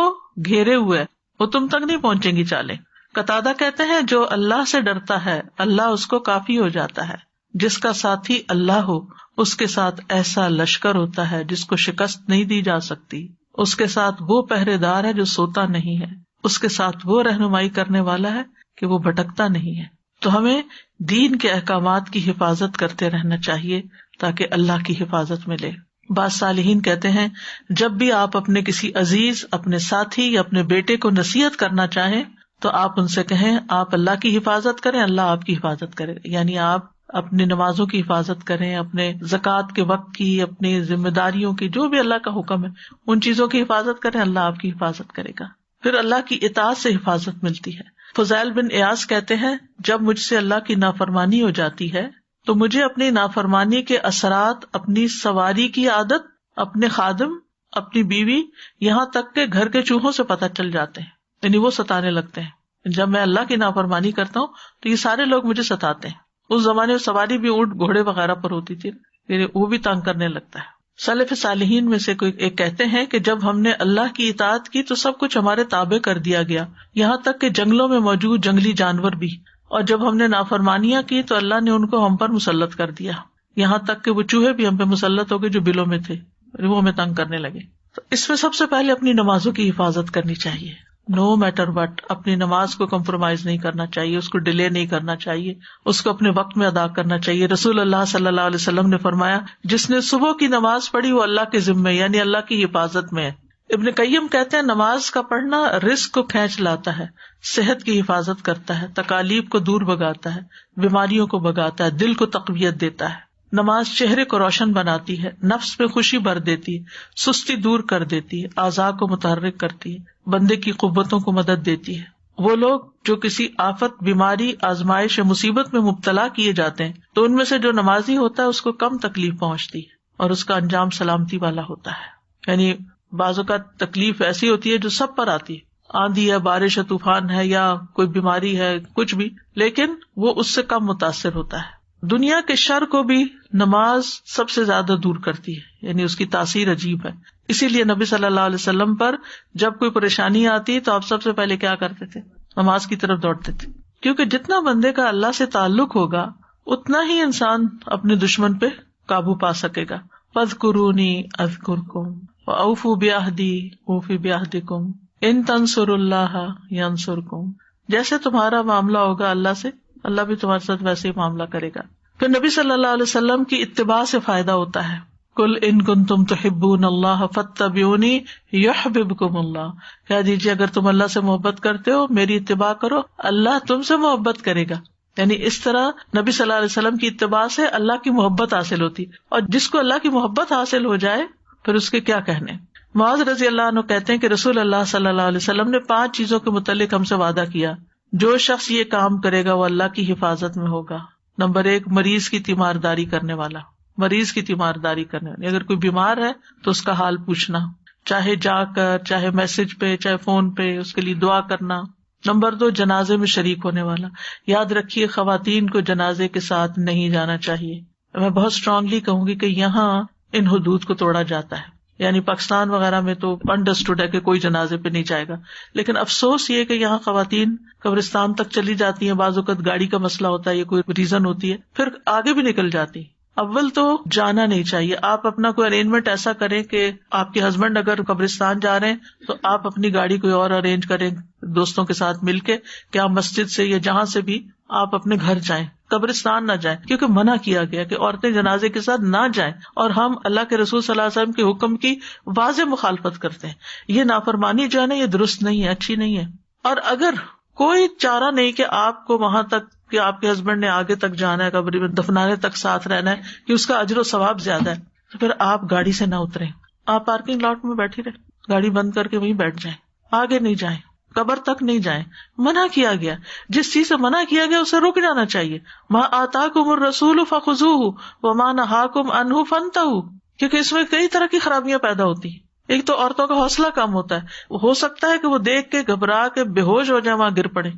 گھیرے ہوئے ہے, وہ تم تک نہیں پہنچیں گی چالیں. قتادہ کہتے ہیں جو اللہ سے ڈرتا ہے اللہ اس کو کافی ہو جاتا ہے. جس کا ساتھی اللہ ہو اس کے ساتھ ایسا لشکر ہوتا ہے جس کو شکست نہیں دی جا سکتی. اس کے ساتھ وہ پہرے دار ہے جو سوتا نہیں ہے. اس کے ساتھ وہ رہنمائی کرنے والا ہے کہ وہ بھٹکتا نہیں ہے. تو ہمیں دین کے احکامات کی حفاظت کرتے رہنا چاہیے تاکہ اللہ کی حفاظت ملے. بعض صالحین کہتے ہیں جب بھی آپ اپنے کسی عزیز, اپنے ساتھی یا اپنے بیٹے کو نصیحت کرنا چاہیں تو آپ ان سے کہیں آپ اللہ کی حفاظت کریں, اللہ آپ کی حفاظت کرے. یعنی آپ اپنی نمازوں کی حفاظت کریں, اپنے زکوٰۃ کے وقت کی, اپنی ذمہ داریوں کی, جو بھی اللہ کا حکم ہے ان چیزوں کی حفاظت کریں, اللہ آپ کی حفاظت کرے گا. پھر اللہ کی اطاعت سے حفاظت ملتی ہے. فضیل بن ایاز کہتے ہیں جب مجھ سے اللہ کی نافرمانی ہو جاتی ہے تو مجھے اپنی نافرمانی کے اثرات اپنی سواری کی عادت, اپنے خادم, اپنی بیوی, یہاں تک کہ گھر کے چوہوں سے پتہ چل جاتے ہیں. یعنی وہ ستانے لگتے ہیں. جب میں اللہ کی نافرمانی کرتا ہوں تو یہ سارے لوگ مجھے ستاتے ہیں. اس زمانے میں سواری بھی اونٹ گھوڑے وغیرہ پر ہوتی تھی, یعنی وہ بھی تنگ کرنے لگتا ہے. سلف صالحین میں سے کوئی ایک کہتے ہیں کہ جب ہم نے اللہ کی اطاعت کی تو سب کچھ ہمارے تابع کر دیا گیا, یہاں تک کہ جنگلوں میں موجود جنگلی جانور بھی. اور جب ہم نے نافرمانیاں کی تو اللہ نے ان کو ہم پر مسلط کر دیا, یہاں تک کہ وہ چوہے بھی ہم پہ مسلط ہو گئے جو بلوں میں تھے, وہ ہمیں تنگ کرنے لگے. تو اس میں سب سے پہلے اپنی نمازوں کی حفاظت کرنی چاہیے. نو میٹر وٹ اپنی نماز کو کمپرومائز نہیں کرنا چاہیے, اس کو ڈیلے نہیں کرنا چاہیے, اس کو اپنے وقت میں ادا کرنا چاہیے. رسول اللہ صلی اللہ علیہ وسلم نے فرمایا جس نے صبح کی نماز پڑھی وہ اللہ کے ذمے یعنی اللہ کی حفاظت میں ہے. ابن قیم کہتے ہیں نماز کا پڑھنا رزق کو کھینچ لاتا ہے, صحت کی حفاظت کرتا ہے, تکالیف کو دور بھگاتا ہے, بیماریوں کو بھگاتا ہے, دل کو تقویت دیتا ہے. نماز چہرے کو روشن بناتی ہے, نفس میں خوشی بھر دیتی ہے, سستی دور کر دیتی ہے, اعضاء کو متحرک کرتی ہے, بندے کی قوتوں کو مدد دیتی ہے. وہ لوگ جو کسی آفت, بیماری, آزمائش یا مصیبت میں مبتلا کیے جاتے ہیں تو ان میں سے جو نمازی ہوتا ہے اس کو کم تکلیف پہنچتی ہے اور اس کا انجام سلامتی والا ہوتا ہے. یعنی بعض اوقات تکلیف ایسی ہوتی ہے جو سب پر آتی ہے, آندھی ہے, بارش ہے, طوفان ہے یا کوئی بیماری ہے, کچھ بھی, لیکن وہ اس سے کم متاثر ہوتا ہے. دنیا کے شر کو بھی نماز سب سے زیادہ دور کرتی ہے, یعنی اس کی تاثیر عجیب ہے. اسی لیے نبی صلی اللہ علیہ وسلم پر جب کوئی پریشانی آتی تو آپ سب سے پہلے کیا کرتے تھے؟ نماز کی طرف دوڑتے تھے, کیونکہ جتنا بندے کا اللہ سے تعلق ہوگا اتنا ہی انسان اپنے دشمن پہ قابو پا سکے گا. فاذکرونی اذکرکم, وَأَوْفُوا بِعَهْدِي أُوفِ بِعَهْدِكُمْ إِن تَنصُرُوا اللَّهَ يَنصُرْكُمْ. جیسے تمہارا معاملہ ہوگا اللہ سے، اللہ بھی تمہارے ساتھ ویسے ہی معاملہ کرے گا. پھر نبی صلی اللہ علیہ وسلم کی اتباع سے فائدہ ہوتا ہے. قُلْ إِن كُنتُمْ تُحِبُّونَ اللَّهَ فَاتَّبِعُونِي يُحْبِبْكُمُ اللَّهُ. کہہ دیجیے اگر تم اللہ سے محبت کرتے ہو میری اتباع کرو، اللہ تم سے محبت کرے گا. یعنی اس طرح نبی صلی اللہ علیہ وسلم کی اتباع سے اللہ کی محبت حاصل ہوتی، اور جس کو اللہ کی محبت حاصل ہو جائے پھر اس کے کیا کہنے. معاذ رضی اللہ عنہ کہتے ہیں کہ رسول اللہ صلی اللہ علیہ وسلم نے 5 چیزوں کے متعلق ہم سے وعدہ کیا، جو شخص یہ کام کرے گا وہ اللہ کی حفاظت میں ہوگا. نمبر 1، مریض کی تیمارداری کرنے والا. مریض کی تیمارداری کرنے والی، اگر کوئی بیمار ہے تو اس کا حال پوچھنا، چاہے جا کر، چاہے میسج پہ، چاہے فون پہ، اس کے لیے دعا کرنا. نمبر 2، جنازے میں شریک ہونے والا. یاد رکھیے خواتین کو جنازے کے ساتھ نہیں جانا چاہیے. میں بہت اسٹرانگلی کہوں گی کہ یہاں ان حدود کو توڑا جاتا ہے. یعنی پاکستان وغیرہ میں تو انڈرسٹوڈ ہے کہ کوئی جنازے پہ نہیں جائے گا، لیکن افسوس یہ کہ یہاں خواتین قبرستان تک چلی جاتی ہیں. بعض اوقات گاڑی کا مسئلہ ہوتا ہے یا کوئی ریزن ہوتی ہے، پھر آگے بھی نکل جاتی. اول تو جانا نہیں چاہیے. آپ اپنا کوئی ارینجمنٹ ایسا کریں کہ آپ کے ہسبینڈ اگر قبرستان جا رہے ہیں تو آپ اپنی گاڑی کوئی اور ارینج کریں دوستوں کے ساتھ مل کے کہ آپ مسجد سے یا جہاں سے بھی آپ اپنے گھر جائیں، قبرستان نہ جائیں، کیونکہ منع کیا گیا کہ عورتیں جنازے کے ساتھ نہ جائیں، اور ہم اللہ کے رسول صلی اللہ علیہ وسلم کے حکم کی واضح مخالفت کرتے ہیں. یہ نافرمانی جو ہے نا، یہ درست نہیں ہے، اچھی نہیں ہے. اور اگر کوئی چارہ نہیں کہ آپ کو وہاں تک کہ آپ کے ہسبینڈ نے آگے تک جانا ہے، قبر میں دفنانے تک ساتھ رہنا ہے کہ اس کا اجر و ثواب زیادہ ہے، تو پھر آپ گاڑی سے نہ اتریں، آپ پارکنگ لاٹ میں بیٹھی رہیں، گاڑی بند کر کے وہیں بیٹھ جائیں، آگے نہیں جائیں، قبر تک نہیں جائیں. منع کیا گیا، جس چیز سے منع کیا گیا اسے رک جانا چاہیے. ما آتاکم الرسول فخذوہ وما نہاکم عنہ فانتہوا. کیونکہ اس میں کئی طرح کی خرابیاں پیدا ہوتی ہیں. ایک تو عورتوں کا حوصلہ کم ہوتا ہے، ہو سکتا ہے کہ وہ دیکھ کے گھبرا کے بے ہوش ہو جائے، وہاں گر پڑے،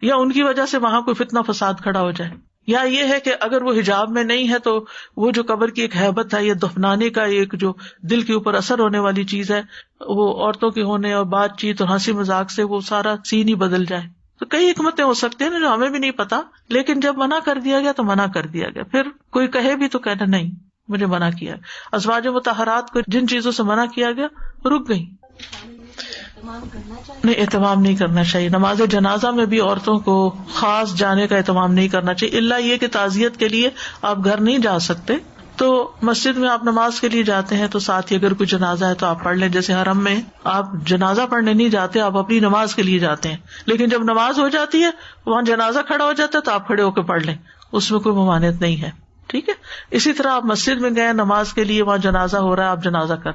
یا ان کی وجہ سے وہاں کوئی فتنہ فساد کھڑا ہو جائے. یا یہ ہے کہ اگر وہ حجاب میں نہیں ہے تو وہ جو قبر کی ایک ہیبت ہے یا دفنانے کا ایک جو دل کے اوپر اثر ہونے والی چیز ہے، وہ عورتوں کے ہونے اور بات چیت اور ہنسی مذاق سے وہ سارا سین ہی بدل جائے. تو کئی حکمتیں ہو سکتی ہیں جو ہمیں بھی نہیں پتا، لیکن جب منع کر دیا گیا تو منع کر دیا گیا. پھر کوئی کہے بھی تو کہنا نہیں مجھے منع کیا. ازواج مطہرات کو جن چیزوں سے منع کیا گیا رک گئی. نہیں، اہتمام نہیں کرنا چاہیے. نماز جنازہ میں بھی عورتوں کو خاص جانے کا اہتمام نہیں کرنا چاہیے، الا یہ کہ تعزیت کے لیے آپ گھر نہیں جا سکتے تو مسجد میں آپ نماز کے لیے جاتے ہیں تو ساتھ ہی اگر کوئی جنازہ ہے تو آپ پڑھ لیں. جیسے حرم میں آپ جنازہ پڑھنے نہیں جاتے، آپ اپنی نماز کے لیے جاتے ہیں، لیکن جب نماز ہو جاتی ہے وہاں جنازہ کھڑا ہو جاتا ہے تو آپ کھڑے ہو کے پڑھ لیں، اس میں کوئی ممانعت نہیں ہے. ٹھیک ہے. اسی طرح آپ مسجد میں گئے نماز کے لیے، وہاں جنازہ ہو رہا ہے، آپ جنازہ کر.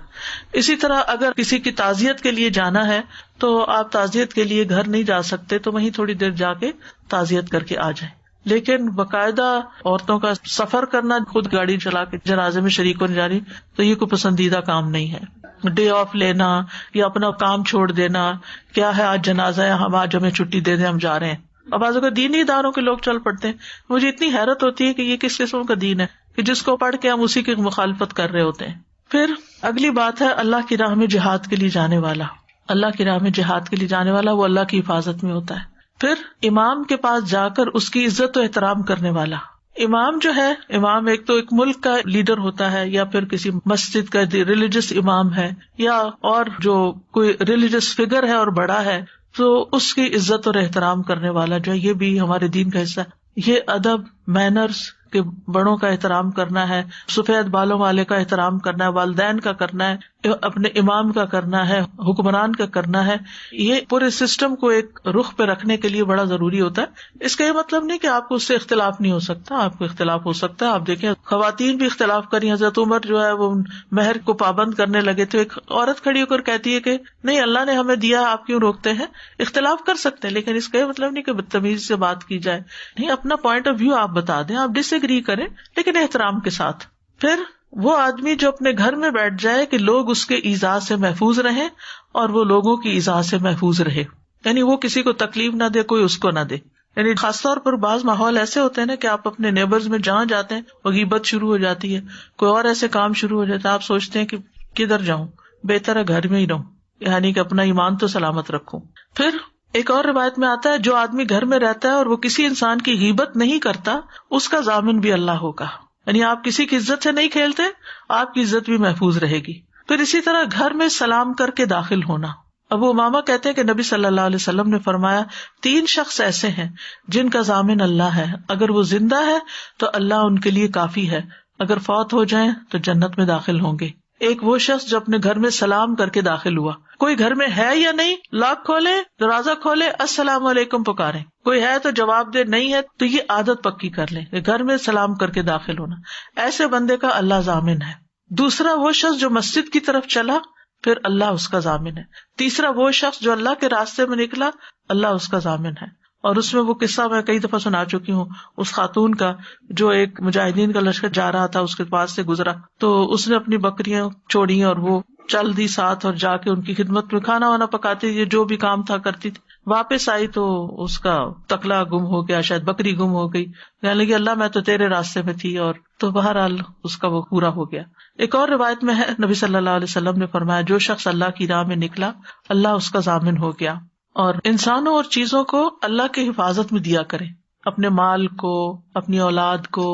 اسی طرح اگر کسی کی تعزیت کے لیے جانا ہے تو آپ تعزیت کے لیے گھر نہیں جا سکتے تو وہیں تھوڑی دیر جا کے تعزیت کر کے آ جائیں. لیکن باقاعدہ عورتوں کا سفر کرنا، خود گاڑی چلا کے جنازے میں شریک ہونے جا رہی، تو یہ کوئی پسندیدہ کام نہیں ہے. ڈے آف لینا یا اپنا کام چھوڑ دینا، کیا ہے آج جنازہ ہے، ہم آج ہمیں چھٹی دے دیں، ہم جا رہے ہیں. اب بعض اوقات دینی اداروں کے لوگ چل پڑتے ہیں. مجھے اتنی حیرت ہوتی ہے کہ یہ کس قسم کا دین ہے کہ جس کو پڑھ کے ہم اسی کی مخالفت کر رہے ہوتے ہیں. پھر اگلی بات ہے اللہ کی راہ میں جہاد کے لیے جانے والا. اللہ کی راہ میں جہاد کے لیے جانے والا وہ اللہ کی حفاظت میں ہوتا ہے. پھر امام کے پاس جا کر اس کی عزت و احترام کرنے والا. امام جو ہے، امام ایک تو ایک ملک کا لیڈر ہوتا ہے، یا پھر کسی مسجد کا ریلیجس امام ہے، یا اور جو کوئی ریلیجس فگر ہے اور بڑا ہے، تو اس کی عزت اور احترام کرنے والا جو ہے، یہ بھی ہمارے دین کا حصہ ہے. یہ ادب، مینرز کہ بڑوں کا احترام کرنا ہے، سفید بالوں والے کا احترام کرنا ہے، والدین کا کرنا ہے، اپنے امام کا کرنا ہے، حکمران کا کرنا ہے. یہ پورے سسٹم کو ایک رخ پہ رکھنے کے لیے بڑا ضروری ہوتا ہے. اس کا یہ مطلب نہیں کہ آپ کو اس سے اختلاف نہیں ہو سکتا، آپ کو اختلاف ہو سکتا ہے. آپ دیکھیں خواتین بھی اختلاف کری. حضرت عمر جو ہے وہ مہر کو پابند کرنے لگے تو ایک عورت کھڑی ہو کر کہتی ہے کہ نہیں، اللہ نے ہمیں دیا، آپ کیوں روکتے ہیں. اختلاف کر سکتے ہیں لیکن اس کا یہ مطلب نہیں کہ بدتمیزی سے بات کی جائے. نہیں، اپنا پوائنٹ آف ویو آپ بتا دیں، آپ ڈس ایگری کریں لیکن احترام کے ساتھ. پھر وہ آدمی جو اپنے گھر میں بیٹھ جائے کہ لوگ اس کے ایذا سے محفوظ رہیں اور وہ لوگوں کی ایذا سے محفوظ رہے، یعنی وہ کسی کو تکلیف نہ دے، کوئی اس کو نہ دے. یعنی خاص طور پر بعض ماحول ایسے ہوتے ہیں نا کہ آپ اپنے نیبرز میں جہاں جاتے ہیں وہ غیبت شروع ہو جاتی ہے، کوئی اور ایسے کام شروع ہو جاتا ہے، آپ سوچتے ہیں کہ کدھر جاؤں، بہتر ہے گھر میں ہی رہوں، یعنی کہ اپنا ایمان تو سلامت رکھوں. پھر ایک اور روایت میں آتا ہے جو آدمی گھر میں رہتا ہے اور وہ کسی انسان کی غیبت نہیں کرتا، اس کا ضامن بھی اللہ ہوگا. یعنی آپ کسی کی عزت سے نہیں کھیلتے، آپ کی عزت بھی محفوظ رہے گی. پھر اسی طرح گھر میں سلام کر کے داخل ہونا. ابو امامہ کہتے ہیں کہ نبی صلی اللہ علیہ وسلم نے فرمایا 3 شخص ایسے ہیں جن کا ضامن اللہ ہے، اگر وہ زندہ ہے تو اللہ ان کے لیے کافی ہے، اگر فوت ہو جائیں تو جنت میں داخل ہوں گے. ایک وہ شخص جو اپنے گھر میں سلام کر کے داخل ہوا، کوئی گھر میں ہے یا نہیں، لاک کھولے، دروازہ کھولے، السلام علیکم پکارے، کوئی ہے تو جواب دے، نہیں ہے تو یہ عادت پکی کر لیں، گھر میں سلام کر کے داخل ہونا. ایسے بندے کا اللہ ضامن ہے. دوسرا وہ شخص جو مسجد کی طرف چلا، پھر اللہ اس کا ضامن ہے. تیسرا وہ شخص جو اللہ کے راستے میں نکلا، اللہ اس کا ضامن ہے. اور اس میں وہ قصہ میں کئی دفعہ سنا چکی ہوں اس خاتون کا جو ایک مجاہدین کا لشکر جا رہا تھا، اس کے پاس سے گزرا تو اس نے اپنی بکریاں چھوڑی اور وہ چل دی ساتھ اور جا کے ان کی خدمت میں کھانا وانا پکاتی تھی، جو بھی کام تھا کرتی تھی. واپس آئی تو اس کا تکلا گم ہو گیا، شاید بکری گم ہو گئی، کہنے لگی اللہ میں تو تیرے راستے میں تھی، اور تو بہرحال اس کا وہ پورا ہو گیا. ایک اور روایت میں ہے نبی صلی اللہ علیہ وسلم نے فرمایا جو شخص اللہ کی راہ میں نکلا اللہ اس کا ضامن ہو گیا. اور انسانوں اور چیزوں کو اللہ کی حفاظت میں دیا کریں، اپنے مال کو، اپنی اولاد کو،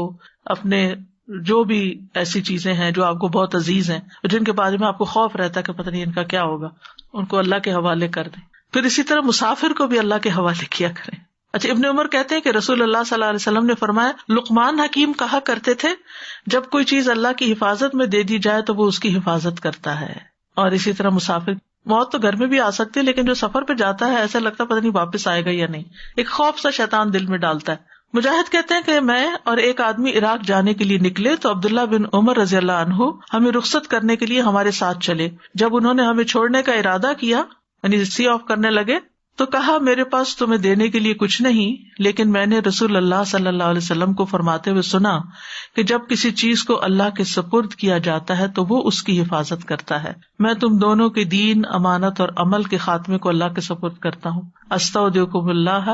اپنے جو بھی ایسی چیزیں ہیں جو آپ کو بہت عزیز ہیں، جن کے بارے میں آپ کو خوف رہتا ہے کہ پتہ نہیں ان کا کیا ہوگا، ان کو اللہ کے حوالے کر دیں. پھر اسی طرح مسافر کو بھی اللہ کے حوالے کیا کریں. اچھا، ابن عمر کہتے ہیں کہ رسول اللہ صلی اللہ علیہ وسلم نے فرمایا لقمان حکیم کہا کرتے تھے جب کوئی چیز اللہ کی حفاظت میں دے دی جائے تو وہ اس کی حفاظت کرتا ہے. اور اسی طرح مسافر، موت تو گھر میں بھی آ سکتی ہے لیکن جو سفر پہ جاتا ہے ایسا لگتا ہے پتہ نہیں واپس آئے گا یا نہیں، ایک خوف سا شیطان دل میں ڈالتا ہے. مجاہد کہتے ہیں کہ میں اور ایک آدمی عراق جانے کے لیے نکلے تو عبداللہ بن عمر رضی اللہ عنہ ہمیں رخصت کرنے کے لیے ہمارے ساتھ چلے. جب انہوں نے ہمیں چھوڑنے کا ارادہ کیا، یعنی سی آف کرنے لگے، تو کہا میرے پاس تمہیں دینے کے لیے کچھ نہیں، لیکن میں نے رسول اللہ صلی اللہ علیہ وسلم کو فرماتے ہوئے سنا کہ جب کسی چیز کو اللہ کے سپرد کیا جاتا ہے تو وہ اس کی حفاظت کرتا ہے. میں تم دونوں کے دین، امانت اور عمل کے خاتمے کو اللہ کے سپرد کرتا ہوں. استودعکم اللہ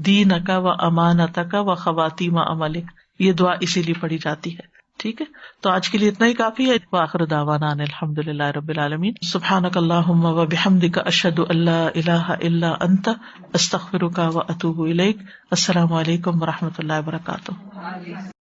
دینک و امانتک و خواتیم عملک. یہ دعا اسی لیے پڑھی جاتی ہے. ٹھیک ہے، تو آج کے لیے اتنا ہی کافی ہے. وآخر دعوانا ان الحمد للہ رب العالمین. سبحانک اللہم و بحمدک اشہد ان لا الہ الا انت استغفرک و اتوب الیک. السلام علیکم و رحمۃ اللہ وبرکاتہ.